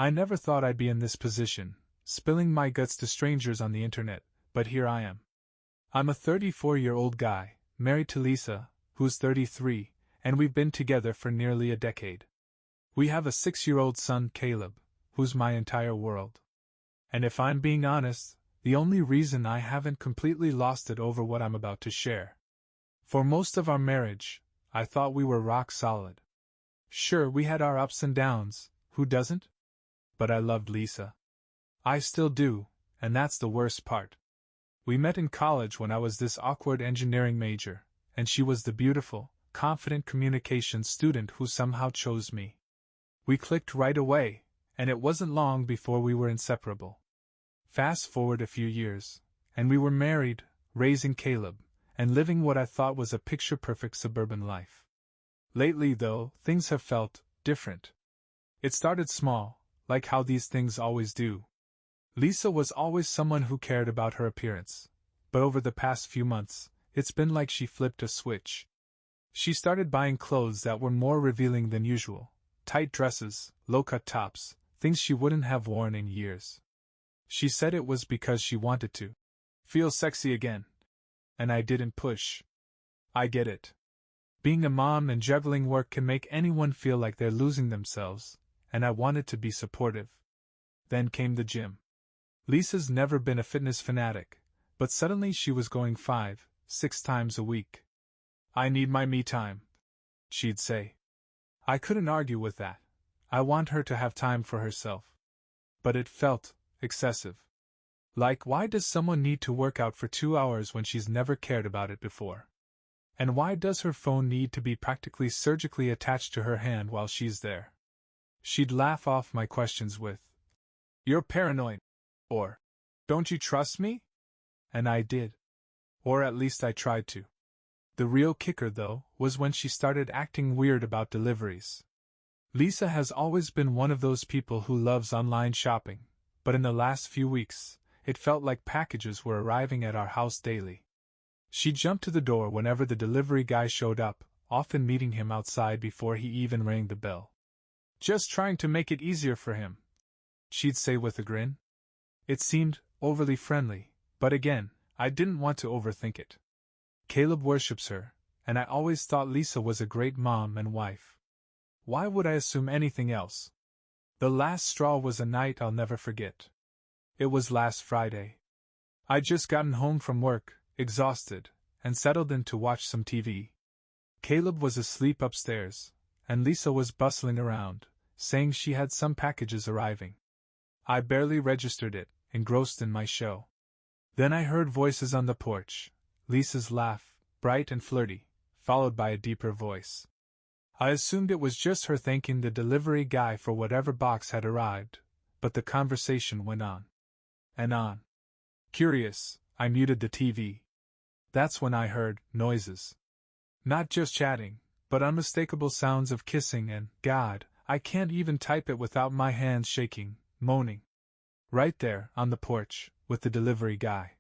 I never thought I'd be in this position, spilling my guts to strangers on the internet, but here I am. I'm a 34-year-old guy, married to Lisa, who's 33, and we've been together for nearly a decade. We have a 6-year-old son, Caleb, who's my entire world. And if I'm being honest, the only reason I haven't completely lost it over what I'm about to share. For most of our marriage, I thought we were rock solid. Sure, we had our ups and downs, who doesn't? But I loved Lisa. I still do, and that's the worst part. We met in college when I was this awkward engineering major, and she was the beautiful, confident communications student who somehow chose me. We clicked right away, and it wasn't long before we were inseparable. Fast forward a few years, and we were married, raising Caleb, and living what I thought was a picture-perfect suburban life. Lately, though, things have felt different. It started small, like how these things always do. Lisa was always someone who cared about her appearance, but over the past few months, it's been like she flipped a switch. She started buying clothes that were more revealing than usual, tight dresses, low-cut tops, things she wouldn't have worn in years. She said it was because she wanted to feel sexy again. And I didn't push. I get it. Being a mom and juggling work can make anyone feel like they're losing themselves, and I wanted to be supportive. Then came the gym. Lisa's never been a fitness fanatic, but suddenly she was going 5, 6 times a week. I need my me time, she'd say. I couldn't argue with that. I want her to have time for herself. But it felt excessive. Like, why does someone need to work out for 2 hours when she's never cared about it before? And why does her phone need to be practically surgically attached to her hand while she's there? She'd laugh off my questions with, "You're paranoid," or, "Don't you trust me?" And I did. Or at least I tried to. The real kicker, though, was when she started acting weird about deliveries. Lisa has always been one of those people who loves online shopping, but in the last few weeks, it felt like packages were arriving at our house daily. She jumped to the door whenever the delivery guy showed up, often meeting him outside before he even rang the bell. "Just trying to make it easier for him," she'd say with a grin. It seemed overly friendly, but again, I didn't want to overthink it. Caleb worships her, and I always thought Lisa was a great mom and wife. Why would I assume anything else? The last straw was a night I'll never forget. It was last Friday. I'd just gotten home from work, exhausted, and settled in to watch some TV. Caleb was asleep upstairs, and Lisa was bustling around, saying she had some packages arriving. I barely registered it, engrossed in my show. Then I heard voices on the porch, Lisa's laugh, bright and flirty, followed by a deeper voice. I assumed it was just her thanking the delivery guy for whatever box had arrived, but the conversation went on. And on. Curious, I muted the TV. That's when I heard noises. Not just chatting, but unmistakable sounds of kissing and, God, I can't even type it without my hands shaking, moaning. Right there, on the porch, with the delivery guy.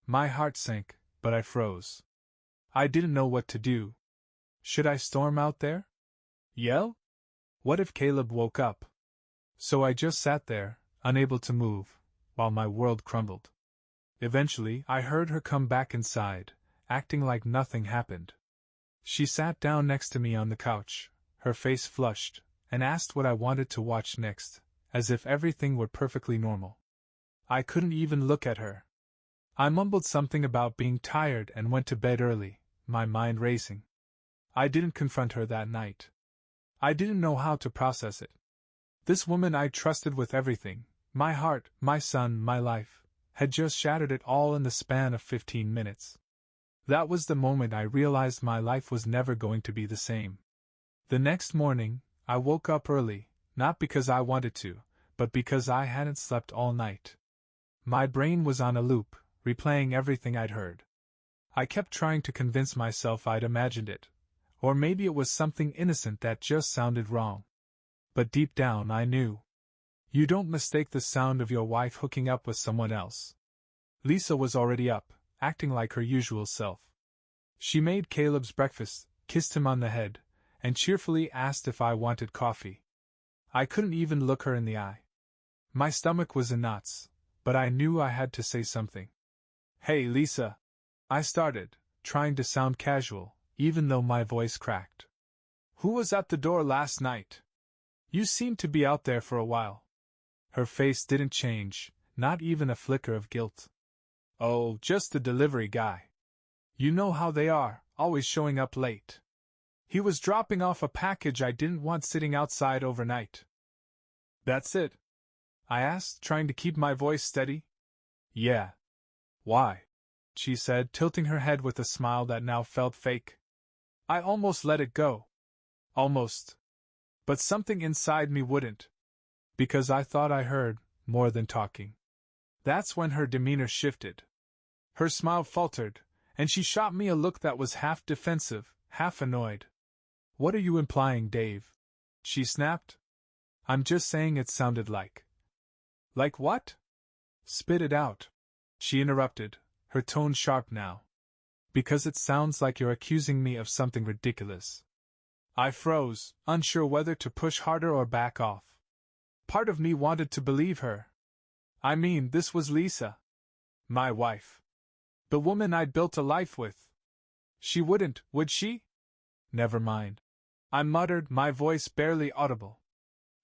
My heart sank, but I froze. I didn't know what to do. Should I storm out there? Yell? What if Caleb woke up? So I just sat there, unable to move, while my world crumbled. Eventually, I heard her come back inside, acting like nothing happened. She sat down next to me on the couch, her face flushed, and asked what I wanted to watch next, as if everything were perfectly normal. I couldn't even look at her. I mumbled something about being tired and went to bed early, my mind racing. I didn't confront her that night. I didn't know how to process it. This woman I trusted with everything, my heart, my son, my life, had just shattered it all in the span of 15 minutes. That was the moment I realized my life was never going to be the same. The next morning, I woke up early, not because I wanted to, but because I hadn't slept all night. My brain was on a loop, replaying everything I'd heard. I kept trying to convince myself I'd imagined it, or maybe it was something innocent that just sounded wrong. But deep down I knew. You don't mistake the sound of your wife hooking up with someone else. Lisa was already up, acting like her usual self. She made Caleb's breakfast, kissed him on the head, and cheerfully asked if I wanted coffee. I couldn't even look her in the eye. My stomach was in knots, but I knew I had to say something. "Hey, Lisa," I started, trying to sound casual, even though my voice cracked. "Who was at the door last night? You seemed to be out there for a while." Her face didn't change, not even a flicker of guilt. "Oh, just the delivery guy. You know how they are, always showing up late. He was dropping off a package I didn't want sitting outside overnight." "That's it?" I asked, trying to keep my voice steady. "Yeah." "Why?" she said, tilting her head with a smile that now felt fake. I almost let it go. Almost. But something inside me wouldn't. Because I thought I heard more than talking. That's when her demeanor shifted. Her smile faltered, and she shot me a look that was half defensive, half annoyed. "What are you implying, Dave?" she snapped. "I'm just saying it sounded like." "Like what?" "Spit it out," she interrupted, her tone sharp now. "Because it sounds like you're accusing me of something ridiculous." I froze, unsure whether to push harder or back off. Part of me wanted to believe her. I mean, this was Lisa. My wife. The woman I'd built a life with. She wouldn't, would she? Never mind. I muttered, my voice barely audible.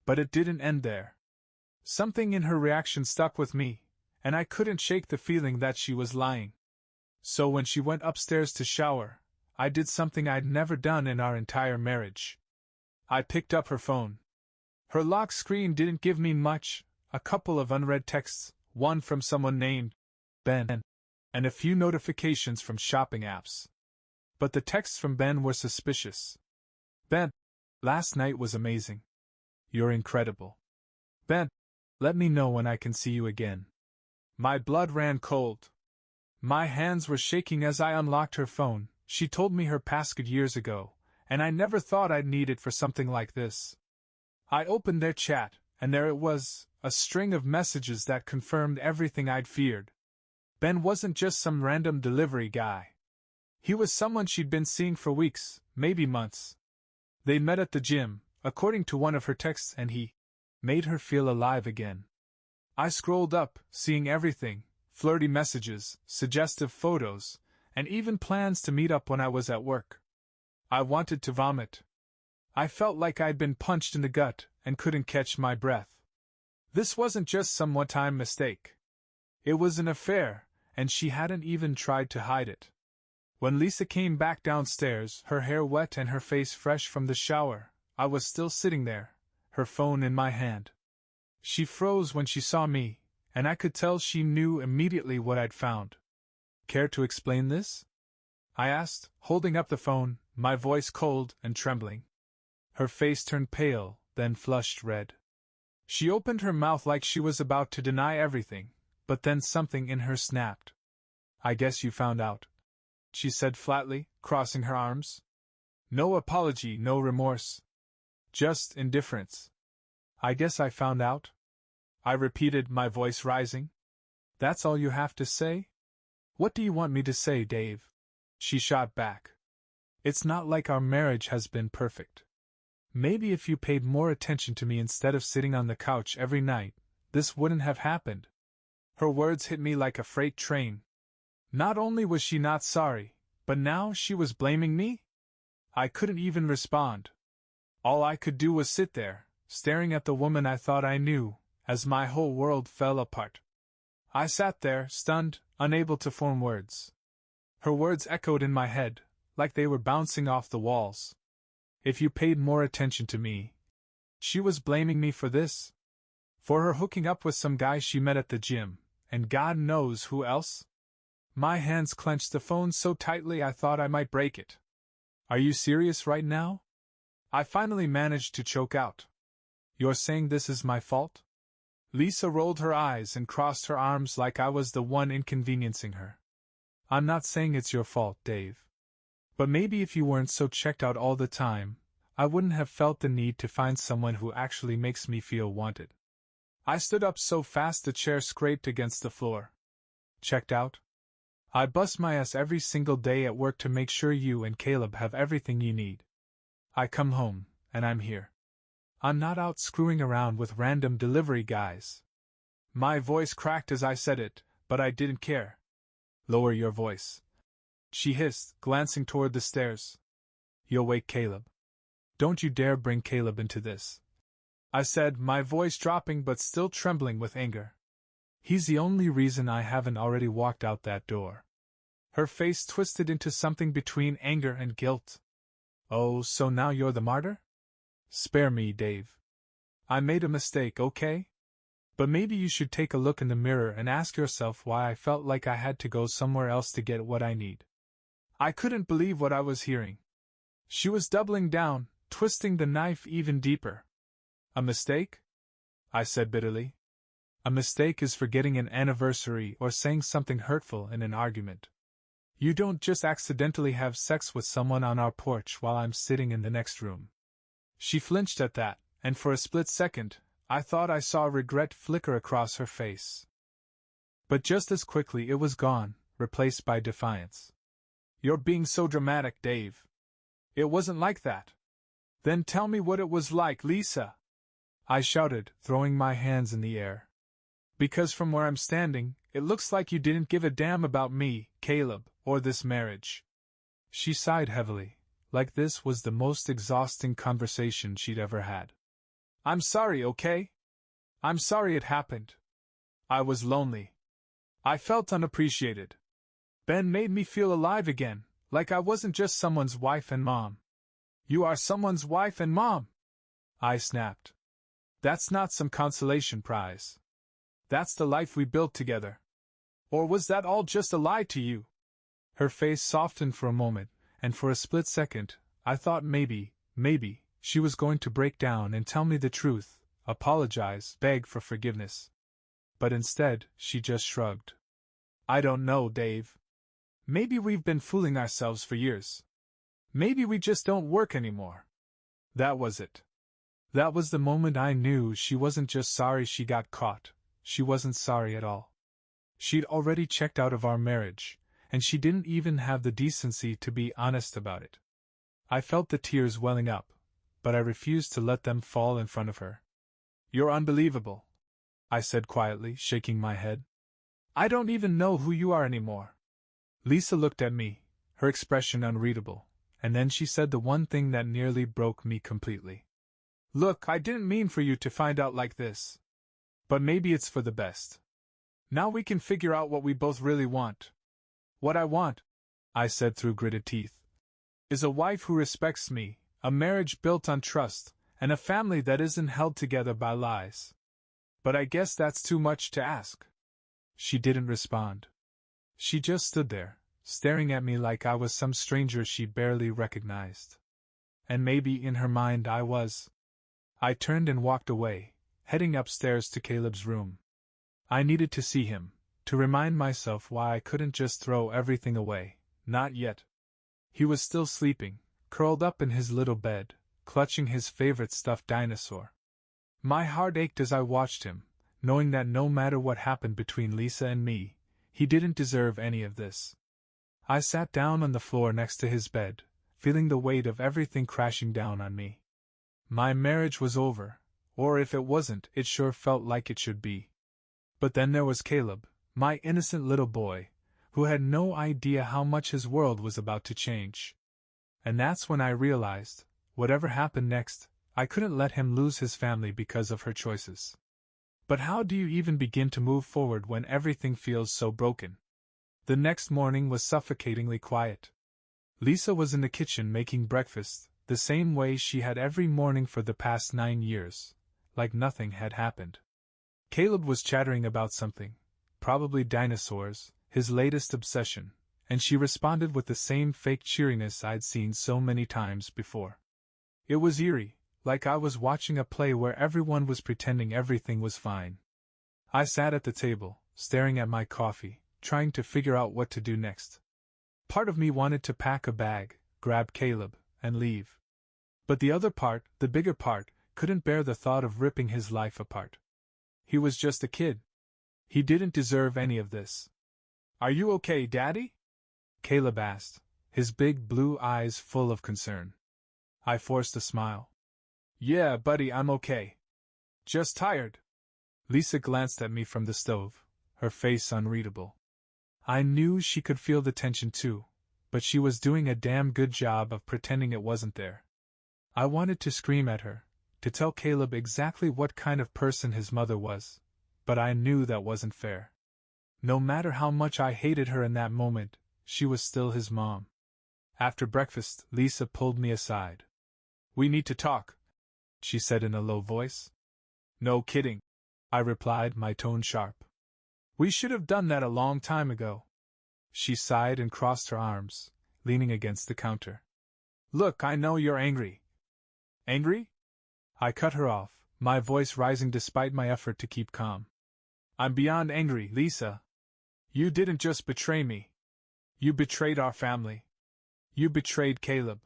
But it didn't end there. Something in her reaction stuck with me, and I couldn't shake the feeling that she was lying. So when she went upstairs to shower, I did something I'd never done in our entire marriage. I picked up her phone. Her lock screen didn't give me much, a couple of unread texts, one from someone named Ben, and a few notifications from shopping apps. But the texts from Ben were suspicious. "Ben, last night was amazing. You're incredible. Ben, let me know when I can see you again." My blood ran cold. My hands were shaking as I unlocked her phone. She told me her passcode years ago, and I never thought I'd need it for something like this. I opened their chat, and there it was, a string of messages that confirmed everything I'd feared. Ben wasn't just some random delivery guy. He was someone she'd been seeing for weeks, maybe months. They met at the gym, according to one of her texts, and he made her feel alive again. I scrolled up, seeing everything: flirty messages, suggestive photos, and even plans to meet up when I was at work. I wanted to vomit. I felt like I'd been punched in the gut and couldn't catch my breath. This wasn't just some one-time mistake. It was an affair, and she hadn't even tried to hide it. When Lisa came back downstairs, her hair wet and her face fresh from the shower, I was still sitting there, her phone in my hand. She froze when she saw me, and I could tell she knew immediately what I'd found. "Care to explain this?" I asked, holding up the phone, my voice cold and trembling. Her face turned pale, then flushed red. She opened her mouth like she was about to deny everything, but then something in her snapped. "I guess you found out," she said flatly, crossing her arms. No apology, no remorse. Just indifference. "I guess I found out," I repeated, my voice rising. "That's all you have to say?" "What do you want me to say, Dave?" she shot back. "It's not like our marriage has been perfect. Maybe if you paid more attention to me instead of sitting on the couch every night, this wouldn't have happened." Her words hit me like a freight train. Not only was she not sorry, but now she was blaming me? I couldn't even respond. All I could do was sit there, staring at the woman I thought I knew, as my whole world fell apart. I sat there, stunned, unable to form words. Her words echoed in my head, like they were bouncing off the walls. If you paid more attention to me. She was blaming me for this? For her hooking up with some guy she met at the gym, and God knows who else? My hands clenched the phone so tightly I thought I might break it. "Are you serious right now?" I finally managed to choke out. "You're saying this is my fault?" Lisa rolled her eyes and crossed her arms like I was the one inconveniencing her. "I'm not saying it's your fault, Dave. But maybe if you weren't so checked out all the time, I wouldn't have felt the need to find someone who actually makes me feel wanted." I stood up so fast the chair scraped against the floor. "Checked out? I bust my ass every single day at work to make sure you and Caleb have everything you need. I come home, and I'm here. I'm not out screwing around with random delivery guys. My voice cracked as I said it, but I didn't care. Lower your voice, she hissed, glancing toward the stairs. You'll wake Caleb. Don't you dare bring Caleb into this, I said, my voice dropping but still trembling with anger. He's the only reason I haven't already walked out that door. Her face twisted into something between anger and guilt. Oh, so now you're the martyr? Spare me, Dave. I made a mistake, okay? But maybe you should take a look in the mirror and ask yourself why I felt like I had to go somewhere else to get what I need. I couldn't believe what I was hearing. She was doubling down, twisting the knife even deeper. A mistake? I said bitterly. A mistake is forgetting an anniversary or saying something hurtful in an argument. You don't just accidentally have sex with someone on our porch while I'm sitting in the next room. She flinched at that, and for a split second, I thought I saw regret flicker across her face. But just as quickly it was gone, replaced by defiance. You're being so dramatic, Dave. It wasn't like that. Then tell me what it was like, Lisa, I shouted, throwing my hands in the air. Because from where I'm standing, it looks like you didn't give a damn about me, Caleb, or this marriage. She sighed heavily, like this was the most exhausting conversation she'd ever had. I'm sorry, okay? I'm sorry it happened. I was lonely. I felt unappreciated. Ben made me feel alive again, like I wasn't just someone's wife and mom. You are someone's wife and mom, I snapped. That's not some consolation prize. That's the life we built together. Or was that all just a lie to you? Her face softened for a moment, and for a split second, I thought maybe, she was going to break down and tell me the truth, apologize, beg for forgiveness. But instead, she just shrugged. I don't know, Dave. Maybe we've been fooling ourselves for years. Maybe we just don't work anymore. That was it. That was the moment I knew she wasn't just sorry she got caught, she wasn't sorry at all. She'd already checked out of our marriage, and she didn't even have the decency to be honest about it. I felt the tears welling up, but I refused to let them fall in front of her. You're unbelievable, I said quietly, shaking my head. I don't even know who you are anymore. Lisa looked at me, her expression unreadable, and then she said the one thing that nearly broke me completely. Look, I didn't mean for you to find out like this. But maybe it's for the best. Now we can figure out what we both really want. What I want, I said through gritted teeth, is a wife who respects me, a marriage built on trust, and a family that isn't held together by lies. But I guess that's too much to ask. She didn't respond. She just stood there, staring at me like I was some stranger she barely recognized. And maybe in her mind I was. I turned and walked away, heading upstairs to Caleb's room. I needed to see him, to remind myself why I couldn't just throw everything away, not yet. He was still sleeping, curled up in his little bed, clutching his favorite stuffed dinosaur. My heart ached as I watched him, knowing that no matter what happened between Lisa and me, he didn't deserve any of this. I sat down on the floor next to his bed, feeling the weight of everything crashing down on me. My marriage was over, or if it wasn't, it sure felt like it should be. But then there was Caleb, my innocent little boy, who had no idea how much his world was about to change. And that's when I realized, whatever happened next, I couldn't let him lose his family because of her choices. But how do you even begin to move forward when everything feels so broken? The next morning was suffocatingly quiet. Lisa was in the kitchen making breakfast, the same way she had every morning for the past 9 years, like nothing had happened. Caleb was chattering about something, probably dinosaurs, his latest obsession, and she responded with the same fake cheeriness I'd seen so many times before. It was eerie, like I was watching a play where everyone was pretending everything was fine. I sat at the table, staring at my coffee, trying to figure out what to do next. Part of me wanted to pack a bag, grab Caleb, and leave. But the other part, the bigger part, couldn't bear the thought of ripping his life apart. He was just a kid. He didn't deserve any of this. Are you okay, Daddy? Caleb asked, his big blue eyes full of concern. I forced a smile. Yeah, buddy, I'm okay. Just tired. Lisa glanced at me from the stove, her face unreadable. I knew she could feel the tension too, but she was doing a damn good job of pretending it wasn't there. I wanted to scream at her, to tell Caleb exactly what kind of person his mother was, but I knew that wasn't fair. No matter how much I hated her in that moment, she was still his mom. After breakfast, Lisa pulled me aside. "We need to talk," she said in a low voice. "No kidding," I replied, my tone sharp. "We should have done that a long time ago." She sighed and crossed her arms, leaning against the counter. "Look, I know you're angry." "Angry?" I cut her off, my voice rising despite my effort to keep calm. "I'm beyond angry, Lisa. You didn't just betray me. You betrayed our family. You betrayed Caleb."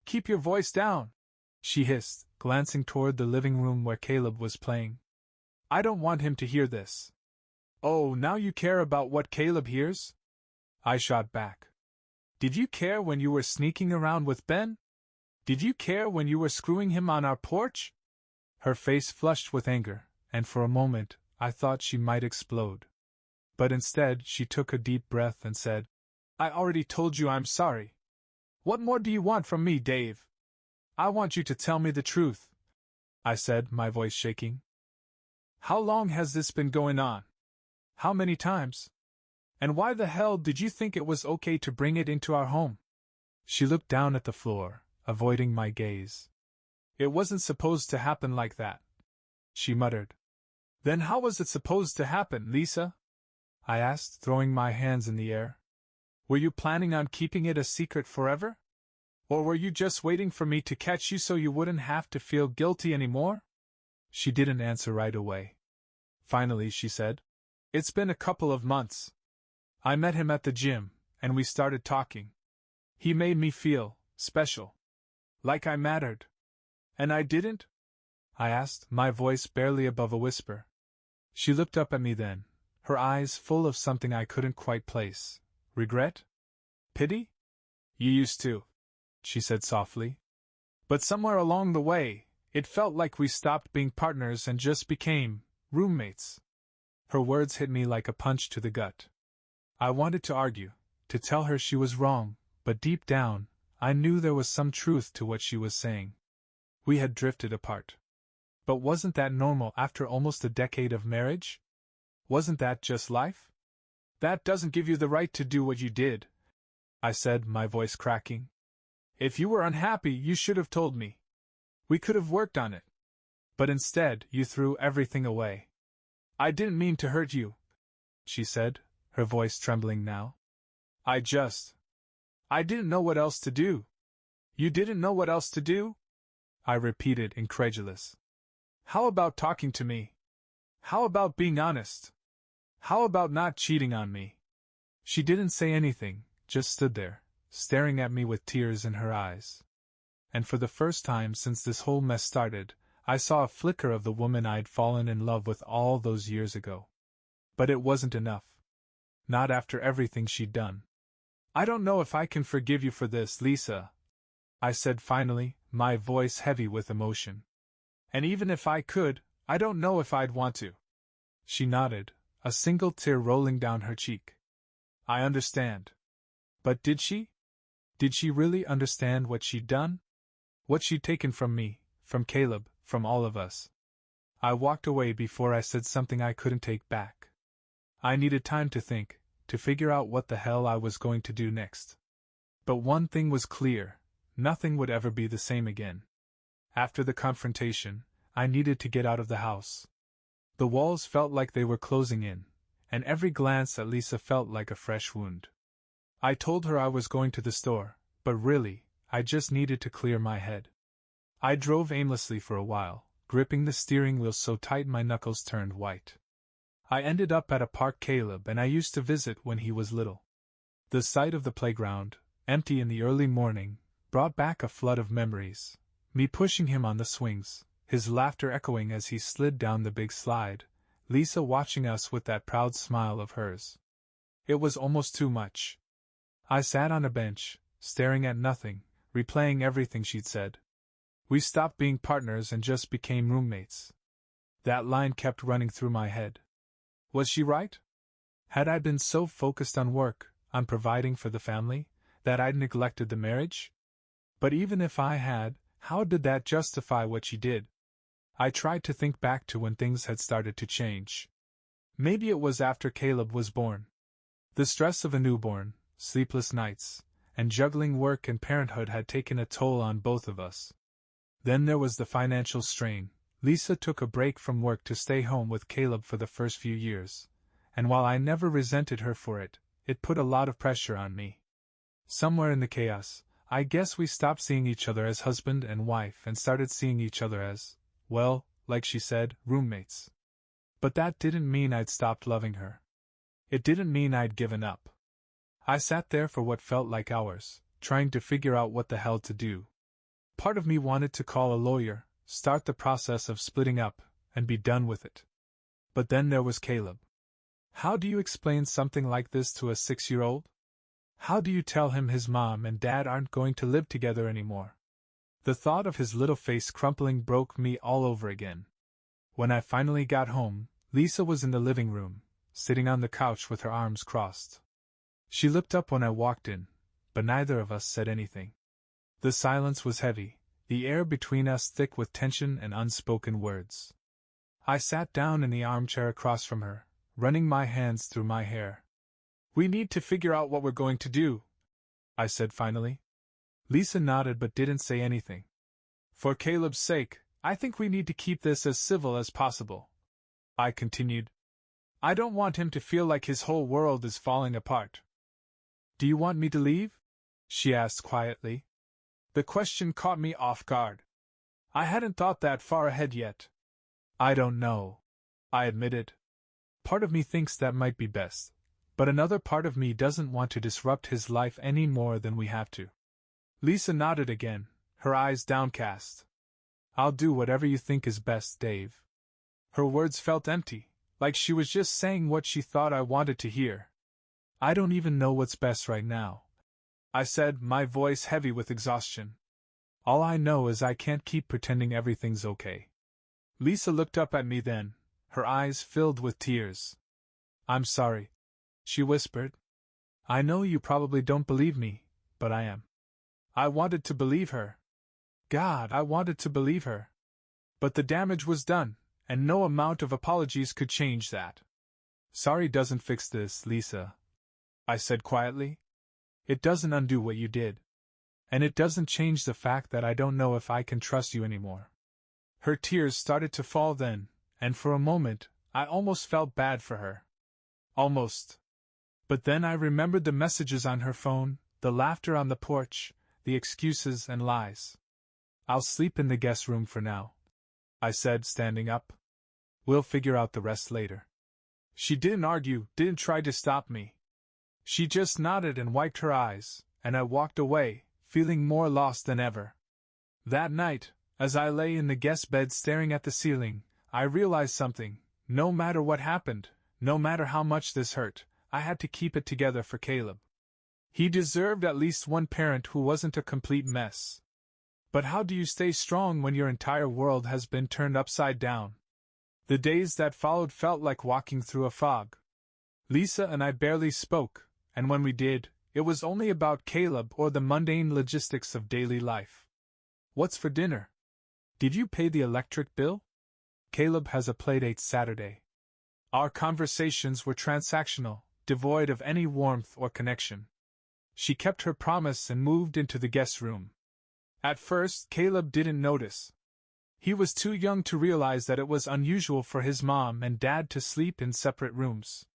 "Keep your voice down," she hissed, glancing toward the living room where Caleb was playing. "I don't want him to hear this." "Oh, now you care about what Caleb hears?" I shot back. "Did you care when you were sneaking around with Ben? Did you care when you were screwing him on our porch?" Her face flushed with anger, and for a moment I thought she might explode. But instead she took a deep breath and said, "I already told you I'm sorry. What more do you want from me, Dave?" "I want you to tell me the truth," I said, my voice shaking. "How long has this been going on? How many times? And why the hell did you think it was okay to bring it into our home?" She looked down at the floor, avoiding my gaze. "It wasn't supposed to happen like that," she muttered. "Then how was it supposed to happen, Lisa?" I asked, throwing my hands in the air. "Were you planning on keeping it a secret forever? Or were you just waiting for me to catch you so you wouldn't have to feel guilty anymore?" She didn't answer right away. Finally, she said, "It's been a couple of months. I met him at the gym, and we started talking. He made me feel special. Like I mattered." "And I didn't?" I asked, my voice barely above a whisper. She looked up at me then, her eyes full of something I couldn't quite place. "Regret? Pity? You used to," she said softly. "But somewhere along the way, it felt like we stopped being partners and just became roommates." Her words hit me like a punch to the gut. I wanted to argue, to tell her she was wrong, but deep down, I knew there was some truth to what she was saying. We had drifted apart. But wasn't that normal after almost a decade of marriage? Wasn't that just life? "That doesn't give you the right to do what you did," I said, my voice cracking. "If you were unhappy, you should have told me. We could have worked on it. But instead, you threw everything away." "I didn't mean to hurt you," she said, her voice trembling now. I didn't know what else to do." "You didn't know what else to do?" I repeated, incredulous. "How about talking to me? How about being honest? How about not cheating on me?" She didn't say anything, just stood there, staring at me with tears in her eyes. And for the first time since this whole mess started, I saw a flicker of the woman I'd fallen in love with all those years ago. But it wasn't enough. Not after everything she'd done. "I don't know if I can forgive you for this, Lisa," I said finally, my voice heavy with emotion. "And even if I could, I don't know if I'd want to." She nodded, a single tear rolling down her cheek. "I understand." But did she? Did she really understand what she'd done? What she'd taken from me, from Caleb, from all of us? I walked away before I said something I couldn't take back. I needed time to think, to figure out what the hell I was going to do next. But one thing was clear, nothing would ever be the same again. After the confrontation, I needed to get out of the house. The walls felt like they were closing in, and every glance at Lisa felt like a fresh wound. I told her I was going to the store, but really, I just needed to clear my head. I drove aimlessly for a while, gripping the steering wheel so tight my knuckles turned white. I ended up at a park Caleb and I used to visit when he was little. The sight of the playground, empty in the early morning, brought back a flood of memories. Me pushing him on the swings, his laughter echoing as he slid down the big slide, Lisa watching us with that proud smile of hers. It was almost too much. I sat on a bench, staring at nothing, replaying everything she'd said. We stopped being partners and just became roommates. That line kept running through my head. Was she right? Had I been so focused on work, on providing for the family, that I'd neglected the marriage? But even if I had, how did that justify what she did? I tried to think back to when things had started to change. Maybe it was after Caleb was born. The stress of a newborn, sleepless nights, and juggling work and parenthood had taken a toll on both of us. Then there was the financial strain. Lisa took a break from work to stay home with Caleb for the first few years, and while I never resented her for it, it put a lot of pressure on me. Somewhere in the chaos, I guess we stopped seeing each other as husband and wife and started seeing each other as, well, like she said, roommates. But that didn't mean I'd stopped loving her. It didn't mean I'd given up. I sat there for what felt like hours, trying to figure out what the hell to do. Part of me wanted to call a lawyer, start the process of splitting up, and be done with it. But then there was Caleb. How do you explain something like this to a 6-year-old? How do you tell him his mom and dad aren't going to live together anymore? The thought of his little face crumpling broke me all over again. When I finally got home, Lisa was in the living room, sitting on the couch with her arms crossed. She looked up when I walked in, but neither of us said anything. The silence was heavy, the air between us thick with tension and unspoken words. I sat down in the armchair across from her, running my hands through my hair. "We need to figure out what we're going to do," I said finally. Lisa nodded but didn't say anything. "For Caleb's sake, I think we need to keep this as civil as possible," I continued. "I don't want him to feel like his whole world is falling apart." "Do you want me to leave?" she asked quietly. The question caught me off guard. I hadn't thought that far ahead yet. "I don't know," I admitted. "Part of me thinks that might be best, but another part of me doesn't want to disrupt his life any more than we have to." Lisa nodded again, her eyes downcast. "I'll do whatever you think is best, Dave." Her words felt empty, like she was just saying what she thought I wanted to hear. "I don't even know what's best right now," I said, my voice heavy with exhaustion. "All I know is I can't keep pretending everything's okay." Lisa looked up at me then, her eyes filled with tears. "I'm sorry," she whispered. "I know you probably don't believe me, but I am." I wanted to believe her. God, I wanted to believe her. But the damage was done, and no amount of apologies could change that. "Sorry doesn't fix this, Lisa," I said quietly. "It doesn't undo what you did. And it doesn't change the fact that I don't know if I can trust you anymore." Her tears started to fall then, and for a moment, I almost felt bad for her. Almost. But then I remembered the messages on her phone, the laughter on the porch, the excuses and lies. "I'll sleep in the guest room for now," I said, standing up. "We'll figure out the rest later." She didn't argue, didn't try to stop me. She just nodded and wiped her eyes, and I walked away, feeling more lost than ever. That night, as I lay in the guest bed staring at the ceiling, I realized something. No matter what happened, no matter how much this hurt, I had to keep it together for Caleb. He deserved at least one parent who wasn't a complete mess. But how do you stay strong when your entire world has been turned upside down? The days that followed felt like walking through a fog. Lisa and I barely spoke, and when we did, it was only about Caleb or the mundane logistics of daily life. "What's for dinner? Did you pay the electric bill? Caleb has a playdate Saturday." Our conversations were transactional, devoid of any warmth or connection. She kept her promise and moved into the guest room. At first, Caleb didn't notice. He was too young to realize that it was unusual for his mom and dad to sleep in separate rooms.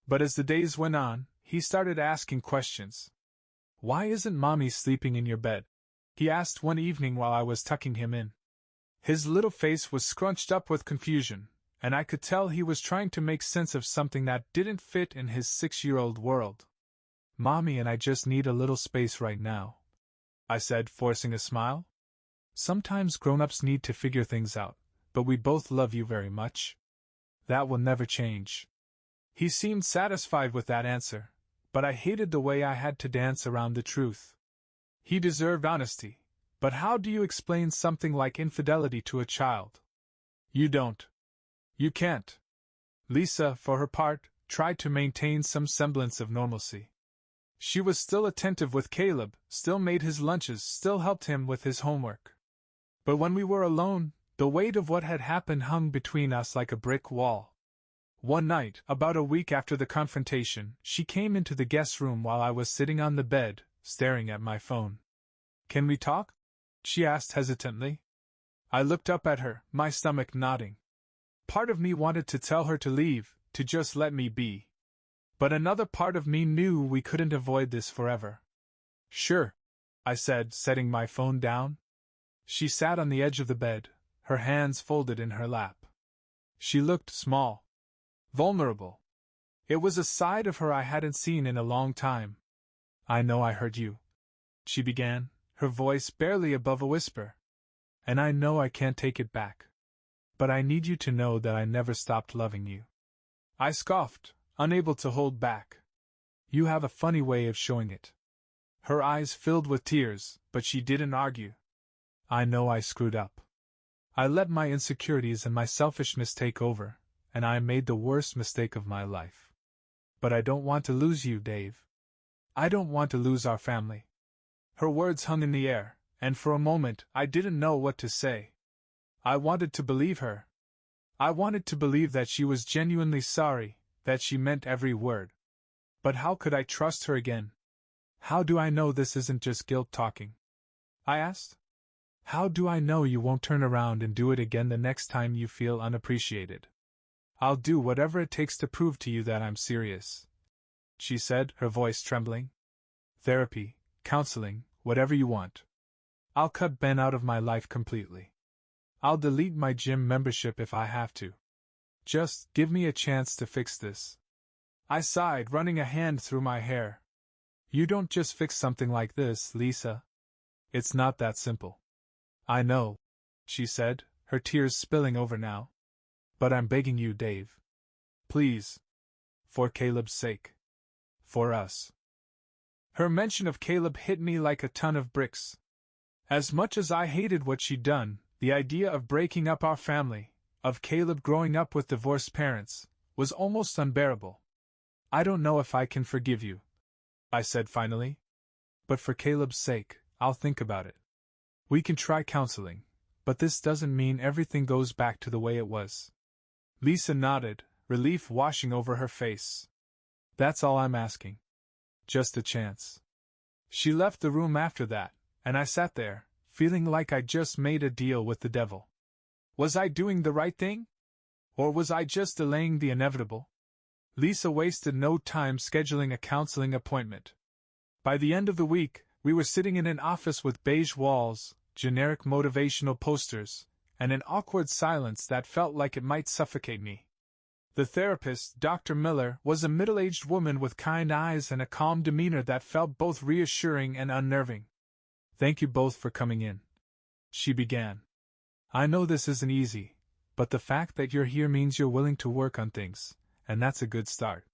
But as the days went on, he started asking questions. "Why isn't Mommy sleeping in your bed?" he asked one evening while I was tucking him in. His little face was scrunched up with confusion, and I could tell he was trying to make sense of something that didn't fit in his 6-year-old world. "Mommy and I just need a little space right now," I said, forcing a smile. "Sometimes grown-ups need to figure things out, but we both love you very much. That will never change." He seemed satisfied with that answer, but I hated the way I had to dance around the truth. He deserved honesty, but how do you explain something like infidelity to a child? You don't. You can't. Lisa, for her part, tried to maintain some semblance of normalcy. She was still attentive with Caleb, still made his lunches, still helped him with his homework. But when we were alone, the weight of what had happened hung between us like a brick wall. One night, about a week after the confrontation, she came into the guest room while I was sitting on the bed, staring at my phone. "Can we talk?" she asked hesitantly. I looked up at her, my stomach knotting. Part of me wanted to tell her to leave, to just let me be. But another part of me knew we couldn't avoid this forever. "Sure," I said, setting my phone down. She sat on the edge of the bed, her hands folded in her lap. She looked small. Vulnerable. It was a side of her I hadn't seen in a long time. "I know I hurt you," she began, her voice barely above a whisper. "And I know I can't take it back. But I need you to know that I never stopped loving you." I scoffed, unable to hold back. "You have a funny way of showing it." Her eyes filled with tears, but she didn't argue. "I know I screwed up. I let my insecurities and my selfishness take over, and I made the worst mistake of my life. But I don't want to lose you, Dave. I don't want to lose our family." Her words hung in the air, and for a moment I didn't know what to say. I wanted to believe her. I wanted to believe that she was genuinely sorry, that she meant every word. But how could I trust her again? "How do I know this isn't just guilt talking?" I asked. "How do I know you won't turn around and do it again the next time you feel unappreciated?" "I'll do whatever it takes to prove to you that I'm serious," she said, her voice trembling. "Therapy, counseling, whatever you want. I'll cut Ben out of my life completely. I'll delete my gym membership if I have to. Just give me a chance to fix this." I sighed, running a hand through my hair. "You don't just fix something like this, Lisa. It's not that simple." "I know," she said, her tears spilling over now. "But I'm begging you, Dave. Please. For Caleb's sake. For us." Her mention of Caleb hit me like a ton of bricks. As much as I hated what she'd done, the idea of breaking up our family, of Caleb growing up with divorced parents, was almost unbearable. "I don't know if I can forgive you," I said finally. "But for Caleb's sake, I'll think about it. We can try counseling, but this doesn't mean everything goes back to the way it was." Lisa nodded, relief washing over her face. "That's all I'm asking. Just a chance." She left the room after that, and I sat there, feeling like I'd just made a deal with the devil. Was I doing the right thing? Or was I just delaying the inevitable? Lisa wasted no time scheduling a counseling appointment. By the end of the week, we were sitting in an office with beige walls, generic motivational posters, and an awkward silence that felt like it might suffocate me. The therapist, Dr. Miller, was a middle-aged woman with kind eyes and a calm demeanor that felt both reassuring and unnerving. "Thank you both for coming in," she began. "I know this isn't easy, but the fact that you're here means you're willing to work on things, and that's a good start."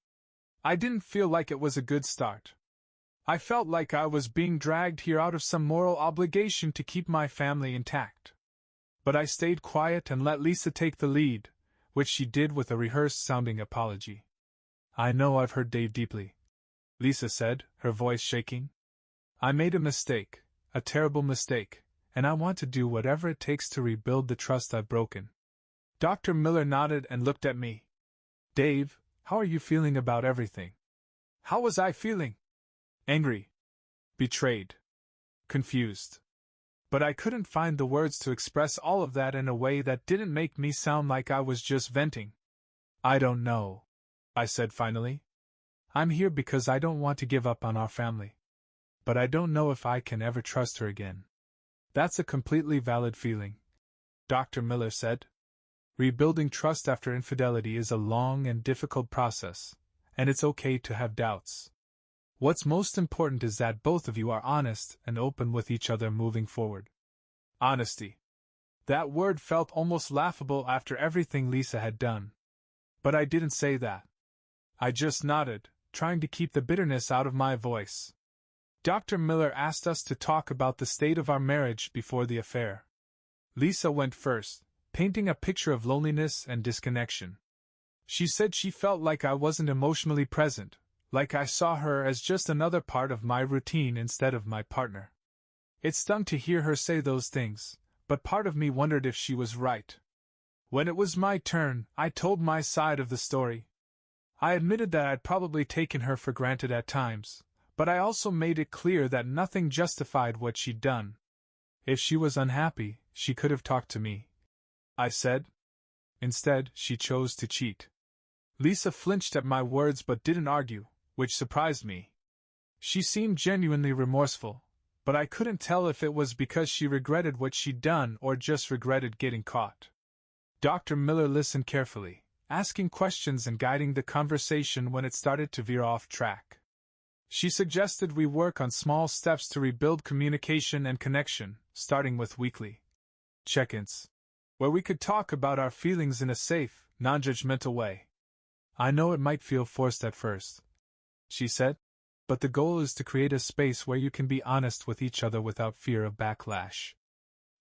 I didn't feel like it was a good start. I felt like I was being dragged here out of some moral obligation to keep my family intact. But I stayed quiet and let Lisa take the lead, which she did with a rehearsed-sounding apology. "I know I've hurt Dave deeply," Lisa said, her voice shaking. "I made a mistake, a terrible mistake, and I want to do whatever it takes to rebuild the trust I've broken." Dr. Miller nodded and looked at me. "Dave, how are you feeling about everything?" How was I feeling? Angry. Betrayed. Confused. But I couldn't find the words to express all of that in a way that didn't make me sound like I was just venting. "I don't know," I said finally. "I'm here because I don't want to give up on our family. But I don't know if I can ever trust her again." "That's a completely valid feeling," Dr. Miller said. "Rebuilding trust after infidelity is a long and difficult process, and it's okay to have doubts. What's most important is that both of you are honest and open with each other moving forward." Honesty. That word felt almost laughable after everything Lisa had done. But I didn't say that. I just nodded, trying to keep the bitterness out of my voice. Dr. Miller asked us to talk about the state of our marriage before the affair. Lisa went first, painting a picture of loneliness and disconnection. She said she felt like I wasn't emotionally present, like I saw her as just another part of my routine instead of my partner. It stung to hear her say those things, but part of me wondered if she was right. When it was my turn, I told my side of the story. I admitted that I'd probably taken her for granted at times, but I also made it clear that nothing justified what she'd done. If she was unhappy, she could have talked to me, I said. Instead, she chose to cheat. Lisa flinched at my words but didn't argue, which surprised me. She seemed genuinely remorseful, but I couldn't tell if it was because she regretted what she'd done or just regretted getting caught. Dr. Miller listened carefully, asking questions and guiding the conversation when it started to veer off track. She suggested we work on small steps to rebuild communication and connection, starting with weekly check-ins, where we could talk about our feelings in a safe, non-judgmental way. I know it might feel forced at first, she said, but the goal is to create a space where you can be honest with each other without fear of backlash.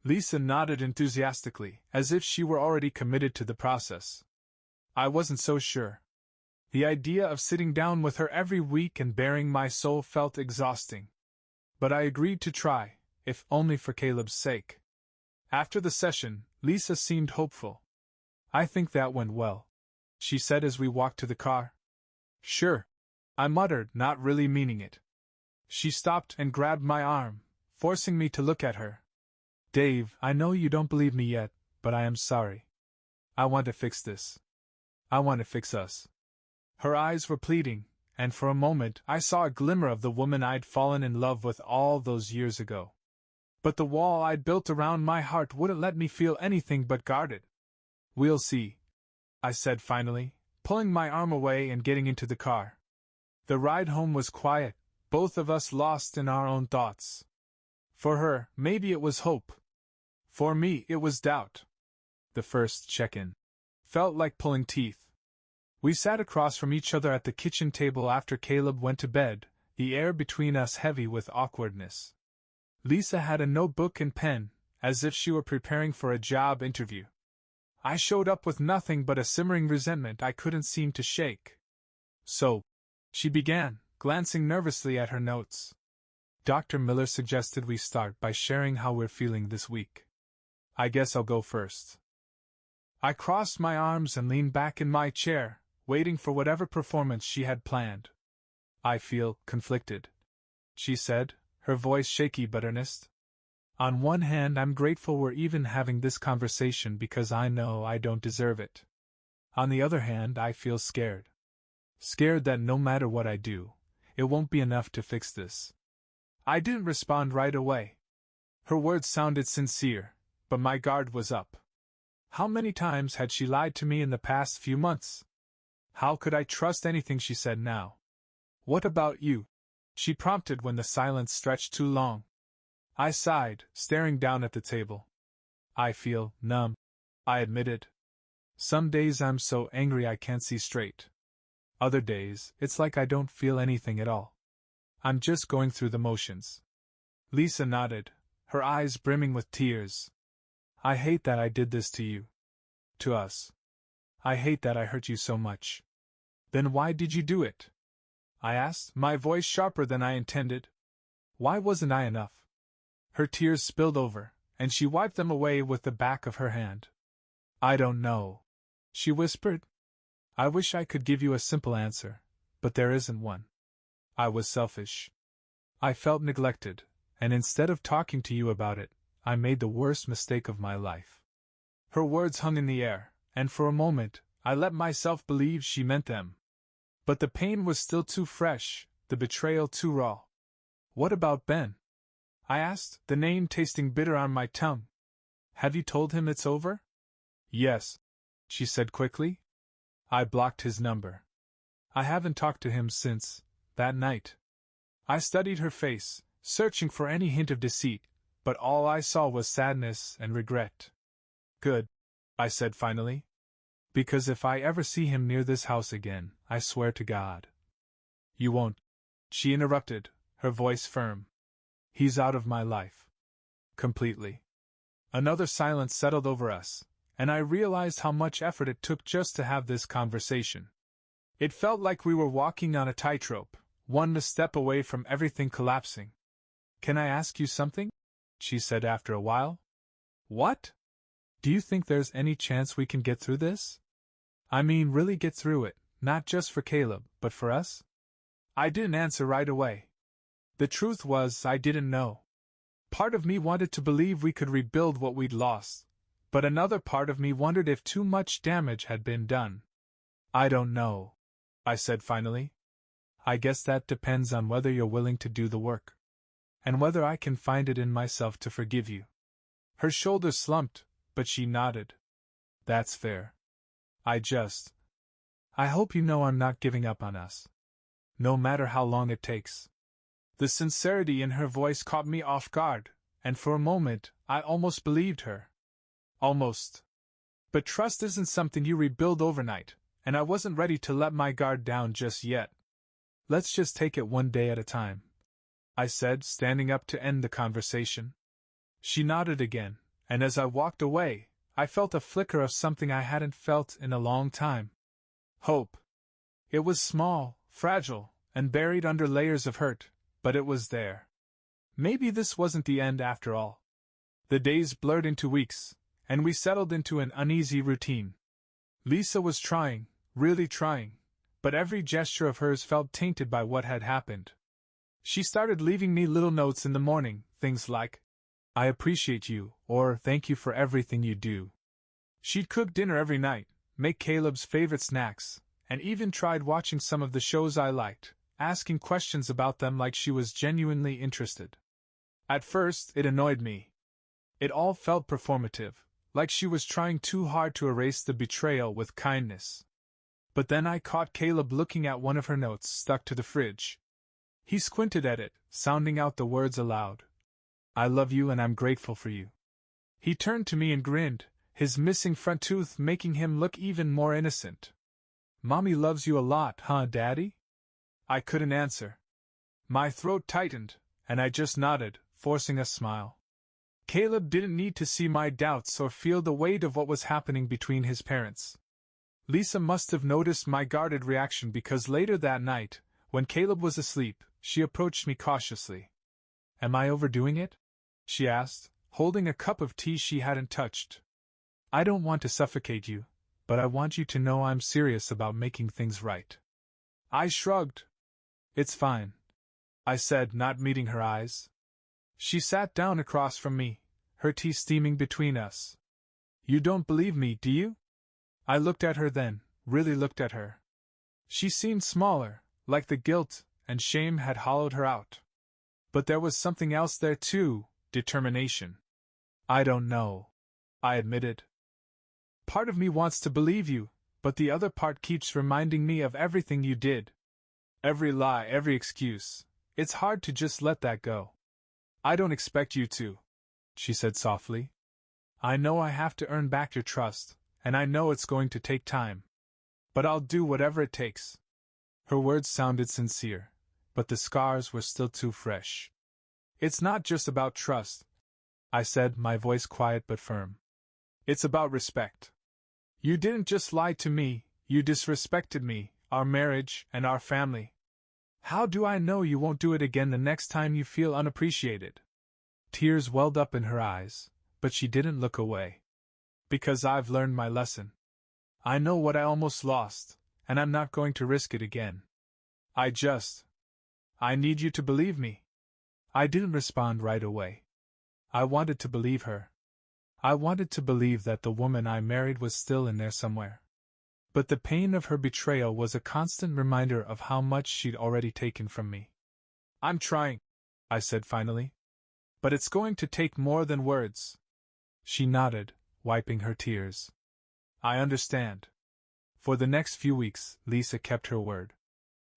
Lisa nodded enthusiastically, as if she were already committed to the process. I wasn't so sure. The idea of sitting down with her every week and baring my soul felt exhausting. But I agreed to try, if only for Caleb's sake. After the session, Lisa seemed hopeful. I think that went well, she said as we walked to the car. Sure, I muttered, not really meaning it. She stopped and grabbed my arm, forcing me to look at her. Dave, I know you don't believe me yet, but I am sorry. I want to fix this. I want to fix us. Her eyes were pleading, and for a moment I saw a glimmer of the woman I'd fallen in love with all those years ago. But the wall I'd built around my heart wouldn't let me feel anything but guarded. We'll see, I said finally, pulling my arm away and getting into the car. The ride home was quiet, both of us lost in our own thoughts. For her, maybe it was hope. For me, it was doubt. The first check-in felt like pulling teeth. We sat across from each other at the kitchen table after Caleb went to bed, the air between us heavy with awkwardness. Lisa had a notebook and pen, as if she were preparing for a job interview. I showed up with nothing but a simmering resentment I couldn't seem to shake. So, she began, glancing nervously at her notes. Dr. Miller suggested we start by sharing how we're feeling this week. I guess I'll go first. I crossed my arms and leaned back in my chair, waiting for whatever performance she had planned. I feel conflicted, she said, her voice shaky but earnest. On one hand, I'm grateful we're even having this conversation because I know I don't deserve it. On the other hand, I feel scared. Scared that no matter what I do, it won't be enough to fix this. I didn't respond right away. Her words sounded sincere, but my guard was up. How many times had she lied to me in the past few months? How could I trust anything she said now? What about you? She prompted when the silence stretched too long. I sighed, staring down at the table. I feel numb, I admitted. Some days I'm so angry I can't see straight. Other days, it's like I don't feel anything at all. I'm just going through the motions. Lisa nodded, her eyes brimming with tears. I hate that I did this to you. To us. I hate that I hurt you so much. Then why did you do it? I asked, my voice sharper than I intended. Why wasn't I enough? Her tears spilled over, and she wiped them away with the back of her hand. I don't know, she whispered. I wish I could give you a simple answer, but there isn't one. I was selfish. I felt neglected, and instead of talking to you about it, I made the worst mistake of my life. Her words hung in the air, and for a moment, I let myself believe she meant them. But the pain was still too fresh, the betrayal too raw. What about Ben? I asked, the name tasting bitter on my tongue. Have you told him it's over? Yes, she said quickly. I blocked his number. I haven't talked to him since that night. I studied her face, searching for any hint of deceit, but all I saw was sadness and regret. Good, I said finally. Because if I ever see him near this house again, I swear to God. You won't, she interrupted, her voice firm. He's out of my life. Completely. Another silence settled over us, and I realized how much effort it took just to have this conversation. It felt like we were walking on a tightrope, one step away from everything collapsing. "Can I ask you something?" she said after a while. "What?" "Do you think there's any chance we can get through this? I mean, really get through it, not just for Caleb, but for us?" I didn't answer right away. The truth was, I didn't know. Part of me wanted to believe we could rebuild what we'd lost, but another part of me wondered if too much damage had been done. "I don't know," I said finally. "I guess that depends on whether you're willing to do the work. And whether I can find it in myself to forgive you." Her shoulders slumped, but she nodded. "That's fair. I hope you know I'm not giving up on us. No matter how long it takes." The sincerity in her voice caught me off guard, and for a moment, I almost believed her. Almost. But trust isn't something you rebuild overnight, and I wasn't ready to let my guard down just yet. "Let's just take it one day at a time," I said, standing up to end the conversation. She nodded again, and as I walked away, I felt a flicker of something I hadn't felt in a long time. Hope. It was small, fragile, and buried under layers of hurt, but it was there. Maybe this wasn't the end after all. The days blurred into weeks, and we settled into an uneasy routine. Lisa was trying, really trying, but every gesture of hers felt tainted by what had happened. She started leaving me little notes in the morning, things like, "I appreciate you," or "Thank you for everything you do." She'd cook dinner every night, make Caleb's favorite snacks, and even tried watching some of the shows I liked, asking questions about them like she was genuinely interested. At first, it annoyed me. It all felt performative, like she was trying too hard to erase the betrayal with kindness. But then I caught Caleb looking at one of her notes stuck to the fridge. He squinted at it, sounding out the words aloud. "I love you and I'm grateful for you." He turned to me and grinned, his missing front tooth making him look even more innocent. "Mommy loves you a lot, huh, Daddy?" I couldn't answer. My throat tightened, and I just nodded, forcing a smile. Caleb didn't need to see my doubts or feel the weight of what was happening between his parents. Lisa must have noticed my guarded reaction because later that night, when Caleb was asleep, she approached me cautiously. "Am I overdoing it?" she asked, holding a cup of tea she hadn't touched. "I don't want to suffocate you, but I want you to know I'm serious about making things right." I shrugged. "It's fine," I said, not meeting her eyes. She sat down across from me, her tea steaming between us. "You don't believe me, do you?" I looked at her then, really looked at her. She seemed smaller, like the guilt and shame had hollowed her out. But there was something else there too, determination. "I don't know," I admitted. "Part of me wants to believe you, but the other part keeps reminding me of everything you did. Every lie, every excuse. It's hard to just let that go." "I don't expect you to," she said softly. "I know I have to earn back your trust, and I know it's going to take time. But I'll do whatever it takes." Her words sounded sincere, but the scars were still too fresh. "It's not just about trust," I said, my voice quiet but firm. "It's about respect. You didn't just lie to me, you disrespected me, our marriage, and our family. How do I know you won't do it again the next time you feel unappreciated?" Tears welled up in her eyes, but she didn't look away. "Because I've learned my lesson. I know what I almost lost, and I'm not going to risk it again. I need you to believe me." I didn't respond right away. I wanted to believe her. I wanted to believe that the woman I married was still in there somewhere. But the pain of her betrayal was a constant reminder of how much she'd already taken from me. "I'm trying," I said finally. "But it's going to take more than words." She nodded, wiping her tears. "I understand." For the next few weeks, Lisa kept her word.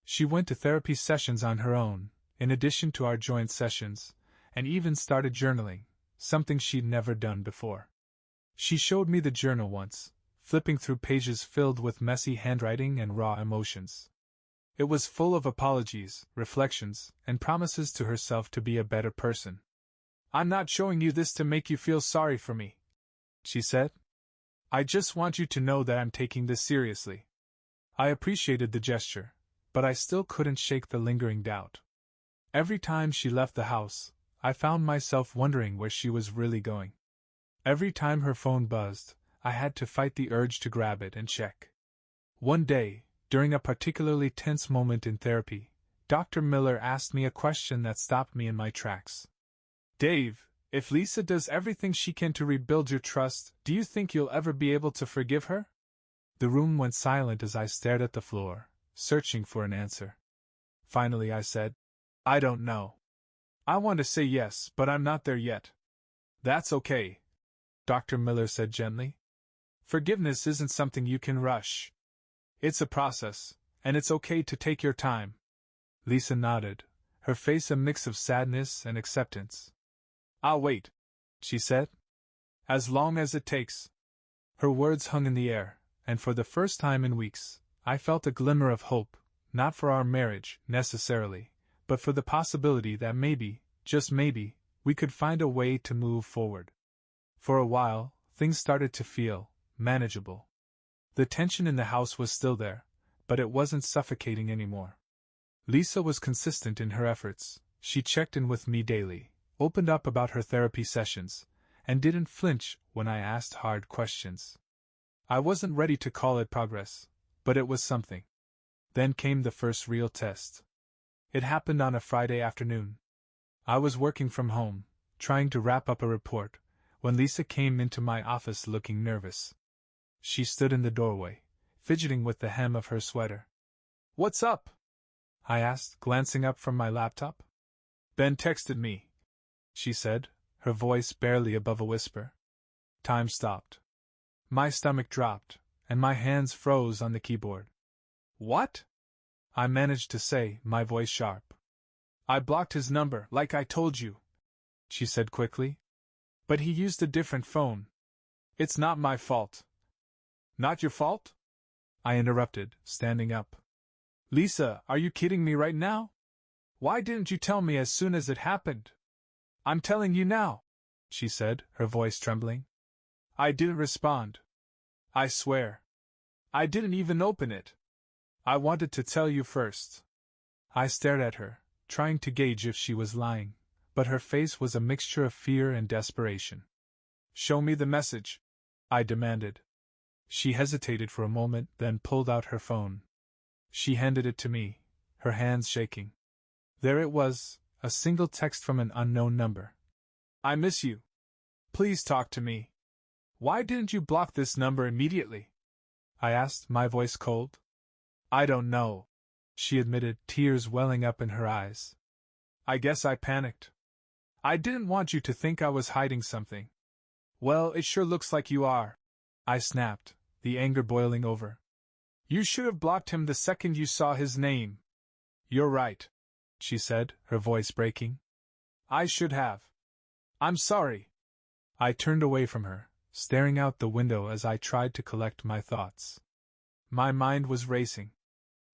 She went to therapy sessions on her own, in addition to our joint sessions, and even started journaling, something she'd never done before. She showed me the journal once, flipping through pages filled with messy handwriting and raw emotions. It was full of apologies, reflections, and promises to herself to be a better person. "I'm not showing you this to make you feel sorry for me," she said. I just want you to know that I'm taking this seriously. I appreciated the gesture, but I still couldn't shake the lingering doubt. Every time she left the house, I found myself wondering where she was really going. Every time her phone buzzed, I had to fight the urge to grab it and check. One day, during a particularly tense moment in therapy, Dr. Miller asked me a question that stopped me in my tracks. Dave, if Lisa does everything she can to rebuild your trust, do you think you'll ever be able to forgive her? The room went silent as I stared at the floor, searching for an answer. Finally I said, I don't know. I want to say yes, but I'm not there yet. That's okay, Dr. Miller said gently. Forgiveness isn't something you can rush. It's a process, and it's okay to take your time. Lisa nodded, her face a mix of sadness and acceptance. I'll wait, she said. As long as it takes. Her words hung in the air, and for the first time in weeks, I felt a glimmer of hope, not for our marriage, necessarily, but for the possibility that maybe, just maybe, we could find a way to move forward. For a while, things started to feel manageable. The tension in the house was still there, but it wasn't suffocating anymore. Lisa was consistent in her efforts. She checked in with me daily, opened up about her therapy sessions, and didn't flinch when I asked hard questions. I wasn't ready to call it progress, but it was something. Then came the first real test. It happened on a Friday afternoon. I was working from home, trying to wrap up a report, when Lisa came into my office looking nervous. She stood in the doorway, fidgeting with the hem of her sweater. What's up? I asked, glancing up from my laptop. Ben texted me, she said, her voice barely above a whisper. Time stopped. My stomach dropped, and my hands froze on the keyboard. What? I managed to say, my voice sharp. I blocked his number, like I told you, she said quickly. But he used a different phone. It's not my fault. Not your fault? I interrupted, standing up. Lisa, are you kidding me right now? Why didn't you tell me as soon as it happened? I'm telling you now, she said, her voice trembling. I didn't respond. I swear. I didn't even open it. I wanted to tell you first. I stared at her, trying to gauge if she was lying, but her face was a mixture of fear and desperation. Show me the message, I demanded. She hesitated for a moment, then pulled out her phone. She handed it to me, her hands shaking. There it was, a single text from an unknown number. I miss you. Please talk to me. Why didn't you block this number immediately? I asked, my voice cold. I don't know, she admitted, tears welling up in her eyes. I guess I panicked. I didn't want you to think I was hiding something. Well, it sure looks like you are, I snapped, the anger boiling over. You should have blocked him the second you saw his name. You're right, she said, her voice breaking. I should have. I'm sorry. I turned away from her, staring out the window as I tried to collect my thoughts. My mind was racing.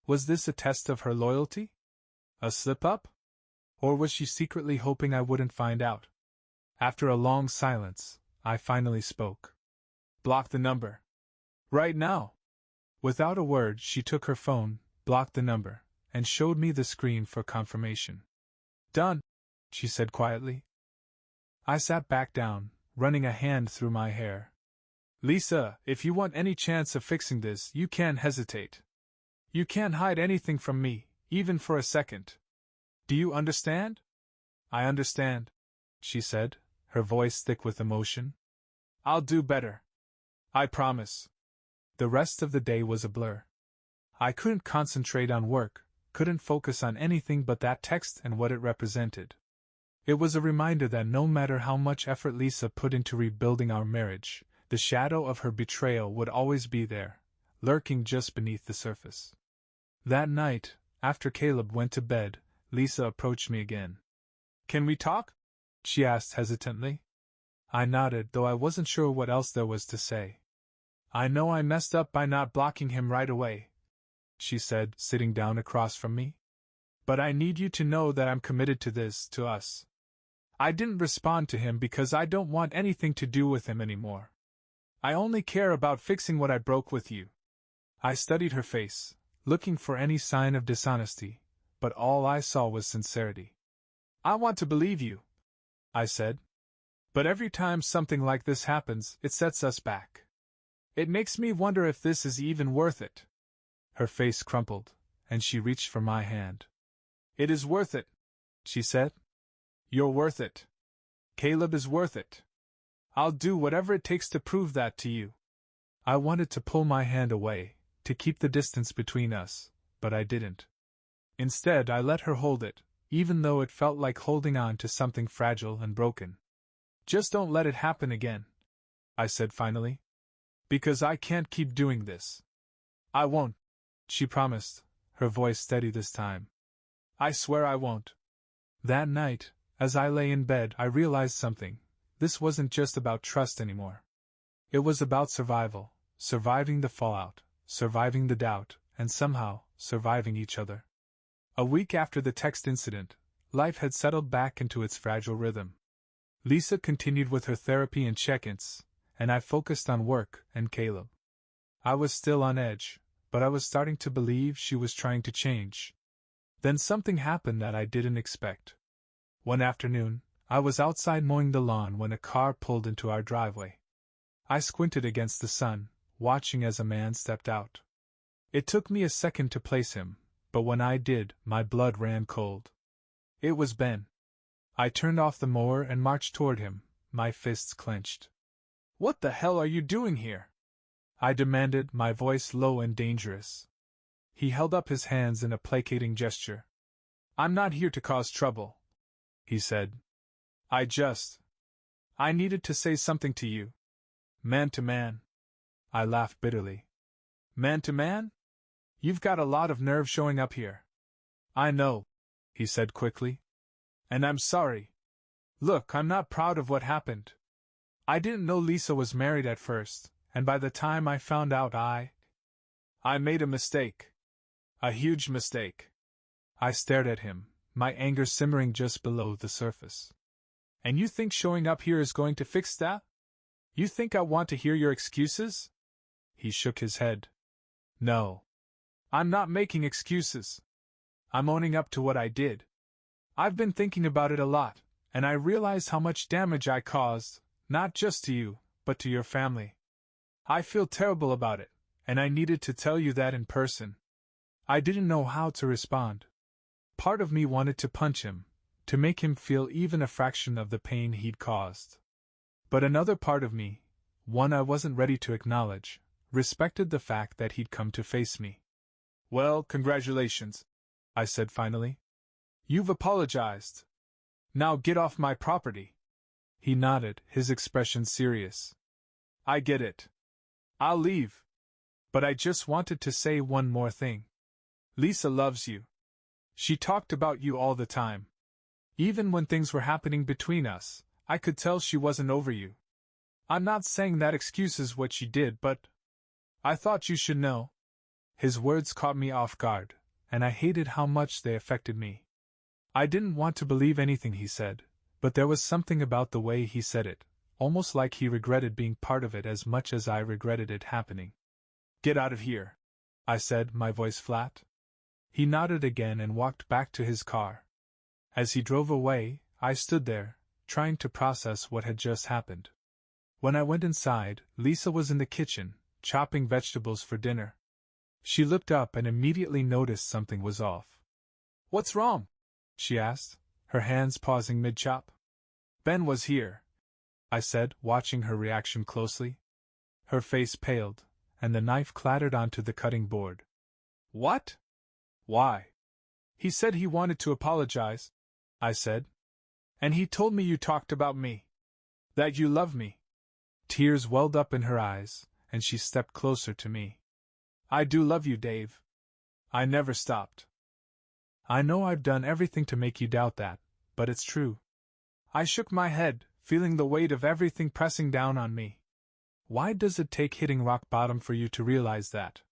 Was this a test of her loyalty? A slip-up? Or was she secretly hoping I wouldn't find out? After a long silence, I finally spoke. Block the number. Right now. Without a word, she took her phone, blocked the number, and showed me the screen for confirmation. Done, she said quietly. I sat back down, running a hand through my hair. Lisa, if you want any chance of fixing this, you can't hesitate. You can't hide anything from me, even for a second. Do you understand? I understand, she said, her voice thick with emotion. I'll do better. I promise. The rest of the day was a blur. I couldn't concentrate on work, couldn't focus on anything but that text and what it represented. It was a reminder that no matter how much effort Lisa put into rebuilding our marriage, the shadow of her betrayal would always be there, lurking just beneath the surface. That night, after Caleb went to bed, Lisa approached me again. Can we talk? She asked hesitantly. I nodded, though I wasn't sure what else there was to say. I know I messed up by not blocking him right away, she said, sitting down across from me. But I need you to know that I'm committed to this, to us. I didn't respond to him because I don't want anything to do with him anymore. I only care about fixing what I broke with you. I studied her face, looking for any sign of dishonesty, but all I saw was sincerity. I want to believe you, I said. But every time something like this happens, it sets us back. It makes me wonder if this is even worth it. Her face crumpled, and she reached for my hand. It is worth it, she said. You're worth it. Caleb is worth it. I'll do whatever it takes to prove that to you. I wanted to pull my hand away, to keep the distance between us, but I didn't. Instead, I let her hold it, even though it felt like holding on to something fragile and broken. Just don't let it happen again, I said finally. Because I can't keep doing this. I won't, she promised, her voice steady this time. I swear I won't. That night, as I lay in bed, I realized something. This wasn't just about trust anymore. It was about survival, surviving the fallout, surviving the doubt, and somehow, surviving each other. A week after the text incident, life had settled back into its fragile rhythm. Lisa continued with her therapy and check-ins, and I focused on work and Caleb. I was still on edge, but I was starting to believe she was trying to change. Then something happened that I didn't expect. One afternoon, I was outside mowing the lawn when a car pulled into our driveway. I squinted against the sun, watching as a man stepped out. It took me a second to place him, but when I did, my blood ran cold. It was Ben. I turned off the mower and marched toward him, my fists clenched. What the hell are you doing here? I demanded, my voice low and dangerous. He held up his hands in a placating gesture. I'm not here to cause trouble, he said. I needed to say something to you. Man to man. I laughed bitterly. Man to man? You've got a lot of nerve showing up here. I know, he said quickly. And I'm sorry. Look, I'm not proud of what happened. I didn't know Lisa was married at first, and by the time I found out I made a mistake. A huge mistake. I stared at him, my anger simmering just below the surface. And you think showing up here is going to fix that? You think I want to hear your excuses? He shook his head. No. I'm not making excuses. I'm owning up to what I did. I've been thinking about it a lot, and I realize how much damage I caused, not just to you, but to your family. I feel terrible about it, and I needed to tell you that in person. I didn't know how to respond. Part of me wanted to punch him, to make him feel even a fraction of the pain he'd caused. But another part of me, one I wasn't ready to acknowledge, respected the fact that he'd come to face me. Well, congratulations, I said finally. You've apologized. Now get off my property. He nodded, his expression serious. I get it. I'll leave. But I just wanted to say one more thing. Lisa loves you. She talked about you all the time. Even when things were happening between us, I could tell she wasn't over you. I'm not saying that excuses what she did, but I thought you should know. His words caught me off guard, and I hated how much they affected me. I didn't want to believe anything he said, but there was something about the way he said it, almost like he regretted being part of it as much as I regretted it happening. Get out of here, I said, my voice flat. He nodded again and walked back to his car. As he drove away, I stood there, trying to process what had just happened. When I went inside, Lisa was in the kitchen, chopping vegetables for dinner. She looked up and immediately noticed something was off. What's wrong? She asked, her hands pausing mid-chop. Ben was here, I said, watching her reaction closely. Her face paled, and the knife clattered onto the cutting board. What? Why? He said he wanted to apologize, I said. And he told me you talked about me. That you love me. Tears welled up in her eyes, and she stepped closer to me. I do love you, Dave. I never stopped. I know I've done everything to make you doubt that, but it's true. I shook my head, feeling the weight of everything pressing down on me. Why does it take hitting rock bottom for you to realize that?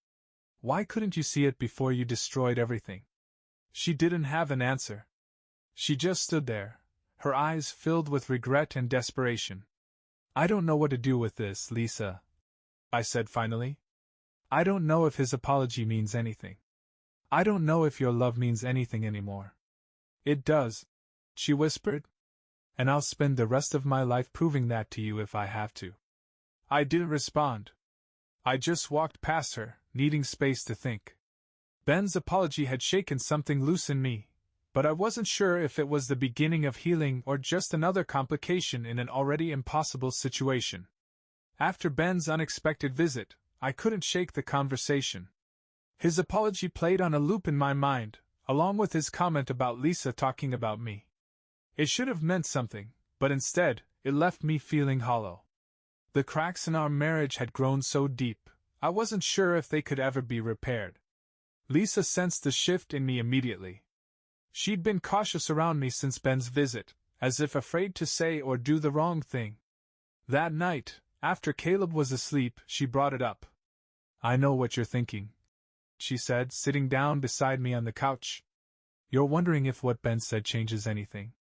Why couldn't you see it before you destroyed everything? She didn't have an answer. She just stood there, her eyes filled with regret and desperation. I don't know what to do with this, Lisa, I said finally. I don't know if his apology means anything. I don't know if your love means anything anymore. It does, she whispered. And I'll spend the rest of my life proving that to you if I have to. I didn't respond. I just walked past her, needing space to think. Ben's apology had shaken something loose in me, but I wasn't sure if it was the beginning of healing or just another complication in an already impossible situation. After Ben's unexpected visit, I couldn't shake the conversation. His apology played on a loop in my mind, along with his comment about Lisa talking about me. It should have meant something, but instead, it left me feeling hollow. The cracks in our marriage had grown so deep, I wasn't sure if they could ever be repaired. Lisa sensed the shift in me immediately. She'd been cautious around me since Ben's visit, as if afraid to say or do the wrong thing. That night, after Caleb was asleep, she brought it up. I know what you're thinking, she said, sitting down beside me on the couch. You're wondering if what Ben said changes anything.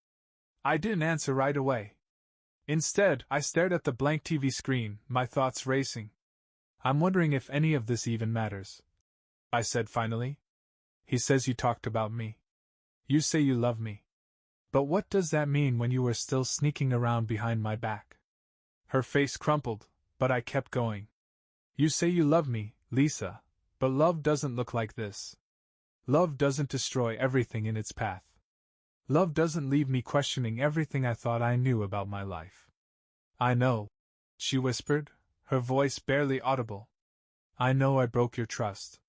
I didn't answer right away. Instead, I stared at the blank TV screen, my thoughts racing. I'm wondering if any of this even matters, I said finally. He says you talked about me. You say you love me. But what does that mean when you were still sneaking around behind my back? Her face crumpled, but I kept going. You say you love me, Lisa, but love doesn't look like this. Love doesn't destroy everything in its path. Love doesn't leave me questioning everything I thought I knew about my life. I know, she whispered, her voice barely audible. I know I broke your trust.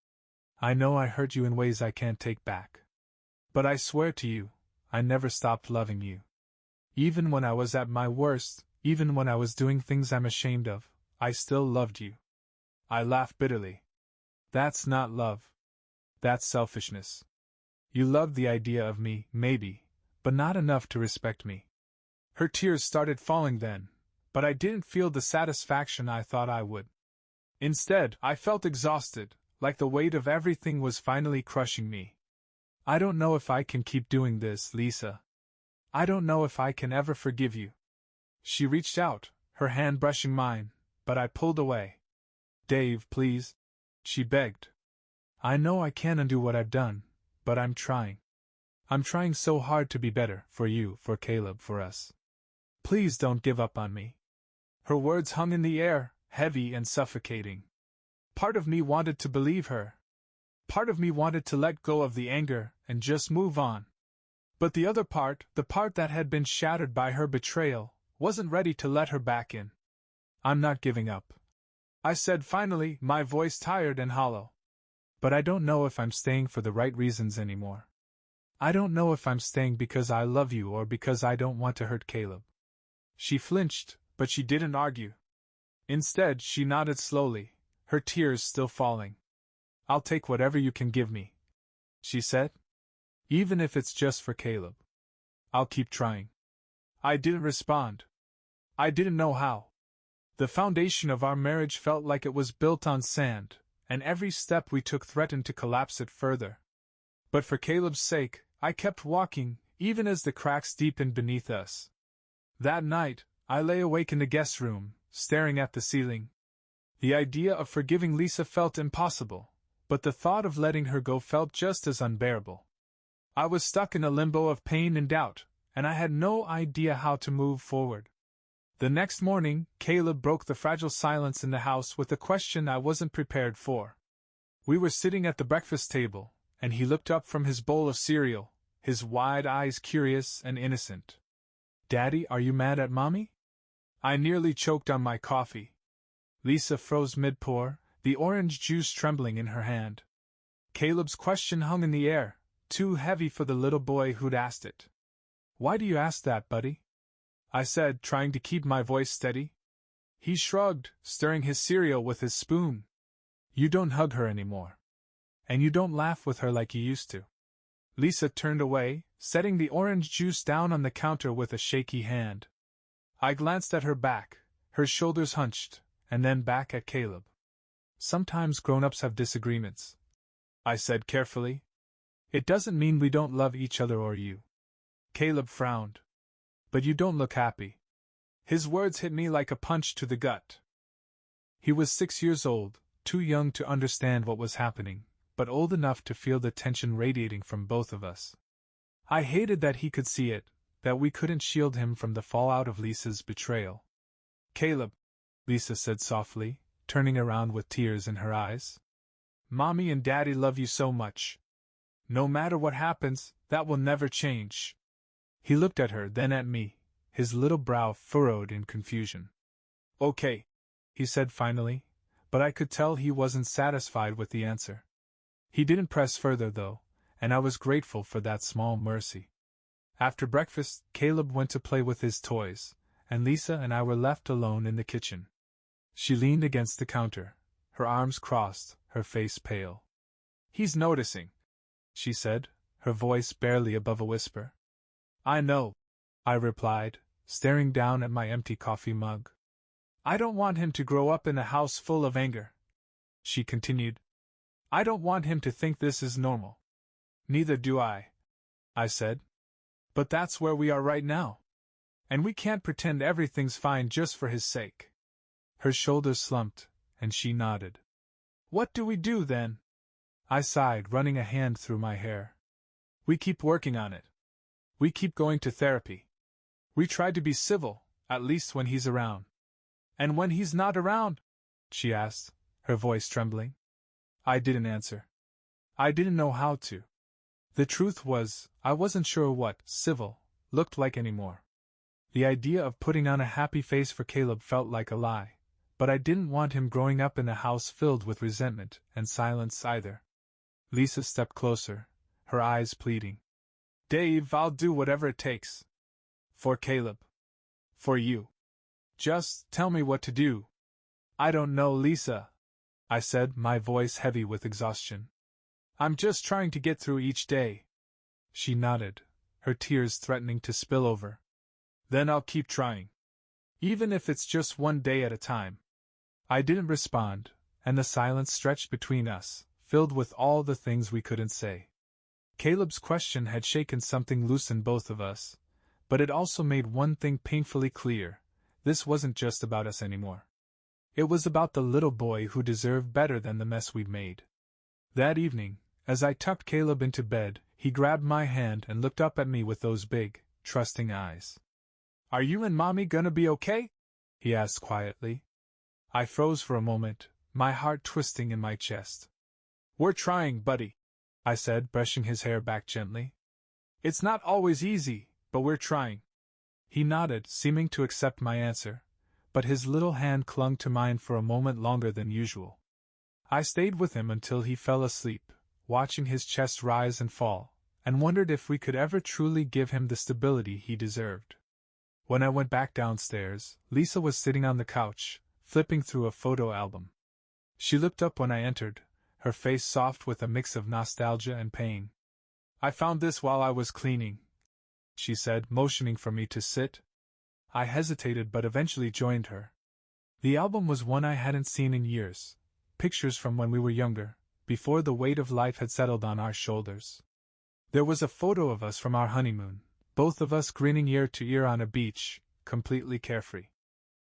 I know I hurt you in ways I can't take back. But I swear to you, I never stopped loving you. Even when I was at my worst, even when I was doing things I'm ashamed of, I still loved you. I laughed bitterly. That's not love. That's selfishness. You loved the idea of me, maybe, but not enough to respect me. Her tears started falling then, but I didn't feel the satisfaction I thought I would. Instead, I felt exhausted, like the weight of everything was finally crushing me. I don't know if I can keep doing this, Lisa. I don't know if I can ever forgive you. She reached out, her hand brushing mine, but I pulled away. Dave, please, she begged. I know I can't undo what I've done, but I'm trying. I'm trying so hard to be better, for you, for Caleb, for us. Please don't give up on me. Her words hung in the air, heavy and suffocating. Part of me wanted to believe her. Part of me wanted to let go of the anger and just move on. But the other part, the part that had been shattered by her betrayal, wasn't ready to let her back in. I'm not giving up, I said finally, my voice tired and hollow. But I don't know if I'm staying for the right reasons anymore. I don't know if I'm staying because I love you or because I don't want to hurt Caleb. She flinched, but she didn't argue. Instead, she nodded slowly, her tears still falling. I'll take whatever you can give me, she said. Even if it's just for Caleb. I'll keep trying. I didn't respond. I didn't know how. The foundation of our marriage felt like it was built on sand, and every step we took threatened to collapse it further. But for Caleb's sake, I kept walking, even as the cracks deepened beneath us. That night, I lay awake in the guest room, staring at the ceiling. The idea of forgiving Lisa felt impossible, but the thought of letting her go felt just as unbearable. I was stuck in a limbo of pain and doubt, and I had no idea how to move forward. The next morning, Caleb broke the fragile silence in the house with a question I wasn't prepared for. We were sitting at the breakfast table, and he looked up from his bowl of cereal, his wide eyes curious and innocent. Daddy, are you mad at Mommy? I nearly choked on my coffee. Lisa froze mid-pour, the orange juice trembling in her hand. Caleb's question hung in the air, too heavy for the little boy who'd asked it. Why do you ask that, buddy? I said, trying to keep my voice steady. He shrugged, stirring his cereal with his spoon. You don't hug her anymore. And you don't laugh with her like you used to. Lisa turned away, setting the orange juice down on the counter with a shaky hand. I glanced at her back, her shoulders hunched, and then back at Caleb. Sometimes grown-ups have disagreements, I said carefully. It doesn't mean we don't love each other or you. Caleb frowned. But you don't look happy. His words hit me like a punch to the gut. He was 6 years old, too young to understand what was happening, but old enough to feel the tension radiating from both of us. I hated that he could see it, that we couldn't shield him from the fallout of Lisa's betrayal. "Caleb," Lisa said softly, turning around with tears in her eyes. "Mommy and Daddy love you so much. No matter what happens, that will never change." He looked at her, then at me, his little brow furrowed in confusion. "Okay," he said finally, but I could tell he wasn't satisfied with the answer. He didn't press further, though, and I was grateful for that small mercy. After breakfast, Caleb went to play with his toys, and Lisa and I were left alone in the kitchen. She leaned against the counter, her arms crossed, her face pale. "He's noticing," she said, her voice barely above a whisper. "I know," I replied, staring down at my empty coffee mug. "I don't want him to grow up in a house full of anger," she continued. "I don't want him to think this is normal." "Neither do I," I said. "But that's where we are right now. And we can't pretend everything's fine just for his sake." Her shoulders slumped, and she nodded. "What do we do then?" I sighed, running a hand through my hair. "We keep working on it. We keep going to therapy. We try to be civil, at least when he's around." "And when he's not around?" she asked, her voice trembling. I didn't answer. I didn't know how to. The truth was, I wasn't sure what civil looked like anymore. The idea of putting on a happy face for Caleb felt like a lie, but I didn't want him growing up in a house filled with resentment and silence either. Lisa stepped closer, her eyes pleading. "Dave, I'll do whatever it takes. For Caleb. For you. Just tell me what to do." "I don't know, Lisa," I said, my voice heavy with exhaustion. "I'm just trying to get through each day." She nodded, her tears threatening to spill over. "Then I'll keep trying. Even if it's just one day at a time." I didn't respond, and the silence stretched between us, filled with all the things we couldn't say. Caleb's question had shaken something loose in both of us, but it also made one thing painfully clear: this wasn't just about us anymore. It was about the little boy who deserved better than the mess we'd made. That evening, as I tucked Caleb into bed, he grabbed my hand and looked up at me with those big, trusting eyes. "Are you and Mommy gonna be okay?" he asked quietly. I froze for a moment, my heart twisting in my chest. "We're trying, buddy," I said, brushing his hair back gently. "It's not always easy, but we're trying." He nodded, seeming to accept my answer, but his little hand clung to mine for a moment longer than usual. I stayed with him until he fell asleep, watching his chest rise and fall, and wondered if we could ever truly give him the stability he deserved. When I went back downstairs, Lisa was sitting on the couch, flipping through a photo album. She looked up when I entered, her face soft with a mix of nostalgia and pain. "I found this while I was cleaning," she said, motioning for me to sit. I hesitated but eventually joined her. The album was one I hadn't seen in years, pictures from when we were younger, before the weight of life had settled on our shoulders. There was a photo of us from our honeymoon, both of us grinning ear to ear on a beach, completely carefree.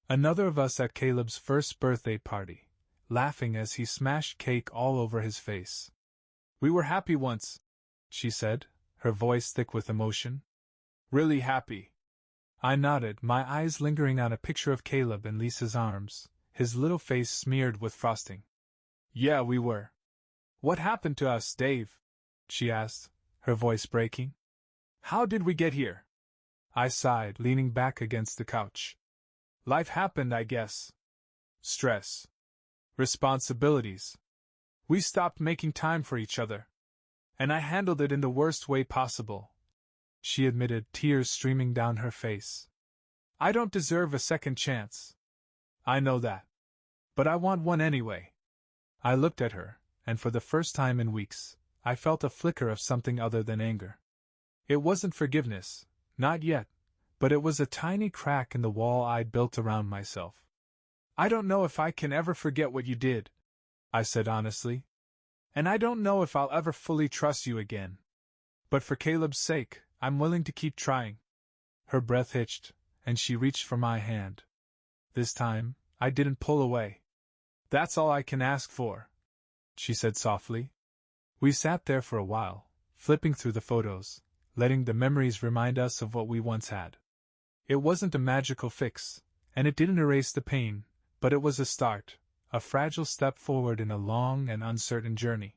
Another of us at Caleb's first birthday party, laughing as he smashed cake all over his face. "We were happy once," she said, her voice thick with emotion. "Really happy." I nodded, my eyes lingering on a picture of Caleb in Lisa's arms, his little face smeared with frosting. "Yeah, we were." "What happened to us, Dave?" she asked, her voice breaking. "How did we get here?" I sighed, leaning back against the couch. "Life happened, I guess. Stress. Responsibilities. We stopped making time for each other. And I handled it in the worst way possible," she admitted, tears streaming down her face. "I don't deserve a second chance. I know that. But I want one anyway." I looked at her, and for the first time in weeks, I felt a flicker of something other than anger. It wasn't forgiveness, not yet, but it was a tiny crack in the wall I'd built around myself. "I don't know if I can ever forget what you did," I said honestly. "And I don't know if I'll ever fully trust you again. But for Caleb's sake, I'm willing to keep trying." Her breath hitched, and she reached for my hand. This time, I didn't pull away. That's all I can ask for, she said softly. We sat there for a while, flipping through the photos, letting the memories remind us of what we once had. It wasn't a magical fix, and it didn't erase the pain, but it was a start, a fragile step forward in a long and uncertain journey.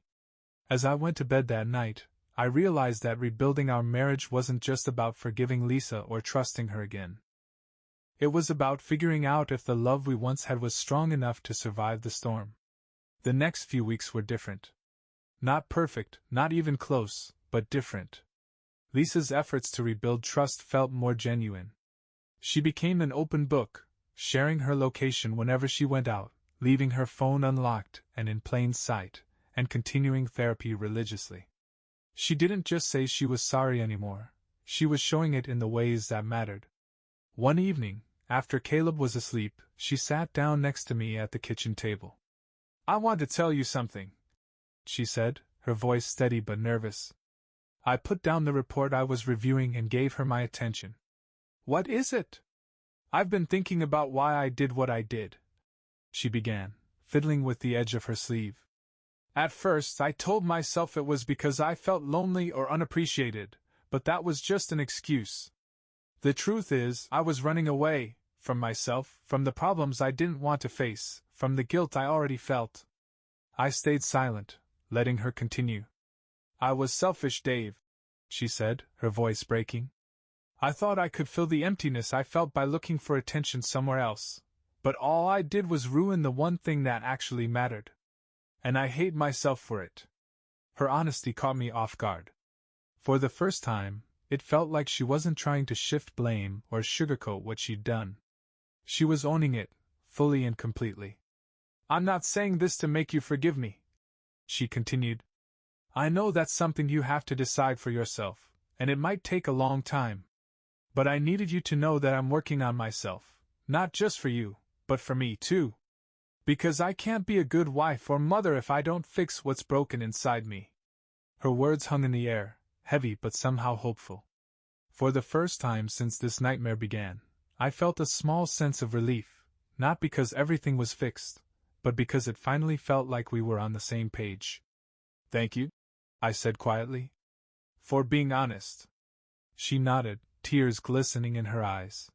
As I went to bed that night, I realized that rebuilding our marriage wasn't just about forgiving Lisa or trusting her again. It was about figuring out if the love we once had was strong enough to survive the storm. The next few weeks were different. Not perfect, not even close, but different. Lisa's efforts to rebuild trust felt more genuine. She became an open book, sharing her location whenever she went out, leaving her phone unlocked and in plain sight, and continuing therapy religiously. She didn't just say she was sorry anymore, she was showing it in the ways that mattered. One evening, after Caleb was asleep, she sat down next to me at the kitchen table. "I want to tell you something," she said, her voice steady but nervous. I put down the report I was reviewing and gave her my attention. "What is it?" "I've been thinking about why I did what I did," she began, fiddling with the edge of her sleeve. "At first, I told myself it was because I felt lonely or unappreciated, but that was just an excuse. The truth is, I was running away, from myself, from the problems I didn't want to face, from the guilt I already felt." I stayed silent, letting her continue. "I was selfish, Dave," she said, her voice breaking. "I thought I could fill the emptiness I felt by looking for attention somewhere else, but all I did was ruin the one thing that actually mattered. And I hate myself for it." Her honesty caught me off guard. For the first time, it felt like she wasn't trying to shift blame or sugarcoat what she'd done. She was owning it, fully and completely. "I'm not saying this to make you forgive me," she continued. "I know that's something you have to decide for yourself, and it might take a long time. But I needed you to know that I'm working on myself, not just for you, but for me too. Because I can't be a good wife or mother if I don't fix what's broken inside me." Her words hung in the air, heavy but somehow hopeful. For the first time since this nightmare began, I felt a small sense of relief, not because everything was fixed, but because it finally felt like we were on the same page. "Thank you," I said quietly. "For being honest." She nodded, tears glistening in her eyes.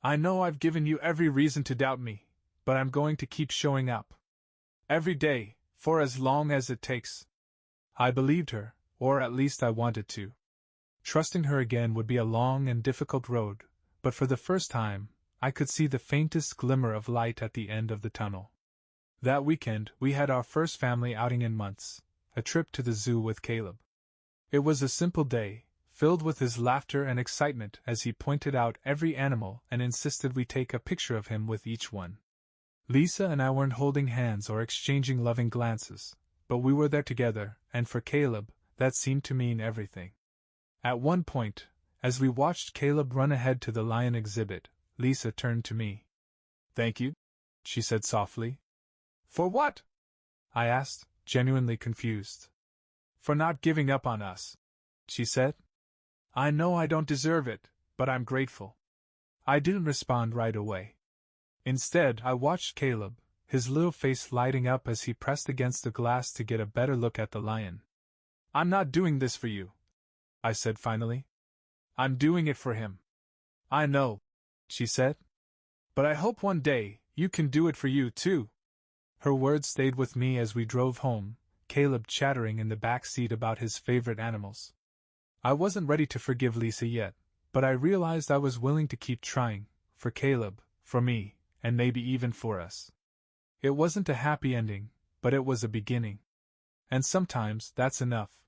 "I know I've given you every reason to doubt me, but I'm going to keep showing up. Every day, for as long as it takes." I believed her, or at least I wanted to. Trusting her again would be a long and difficult road, but for the first time, I could see the faintest glimmer of light at the end of the tunnel. That weekend, we had our first family outing in months, a trip to the zoo with Caleb. It was a simple day, filled with his laughter and excitement as he pointed out every animal and insisted we take a picture of him with each one. Lisa and I weren't holding hands or exchanging loving glances, but we were there together, and for Caleb, that seemed to mean everything. At one point, as we watched Caleb run ahead to the lion exhibit, Lisa turned to me. "Thank you," she said softly. "For what?" I asked, genuinely confused. "For not giving up on us," she said. "I know I don't deserve it, but I'm grateful." I didn't respond right away. Instead, I watched Caleb, his little face lighting up as he pressed against the glass to get a better look at the lion. "I'm not doing this for you," I said finally. "I'm doing it for him." "I know," she said. "But I hope one day, you can do it for you too." Her words stayed with me as we drove home, Caleb chattering in the back seat about his favorite animals. I wasn't ready to forgive Lisa yet, but I realized I was willing to keep trying, for Caleb, for me, and maybe even for us. It wasn't a happy ending, but it was a beginning. And sometimes that's enough.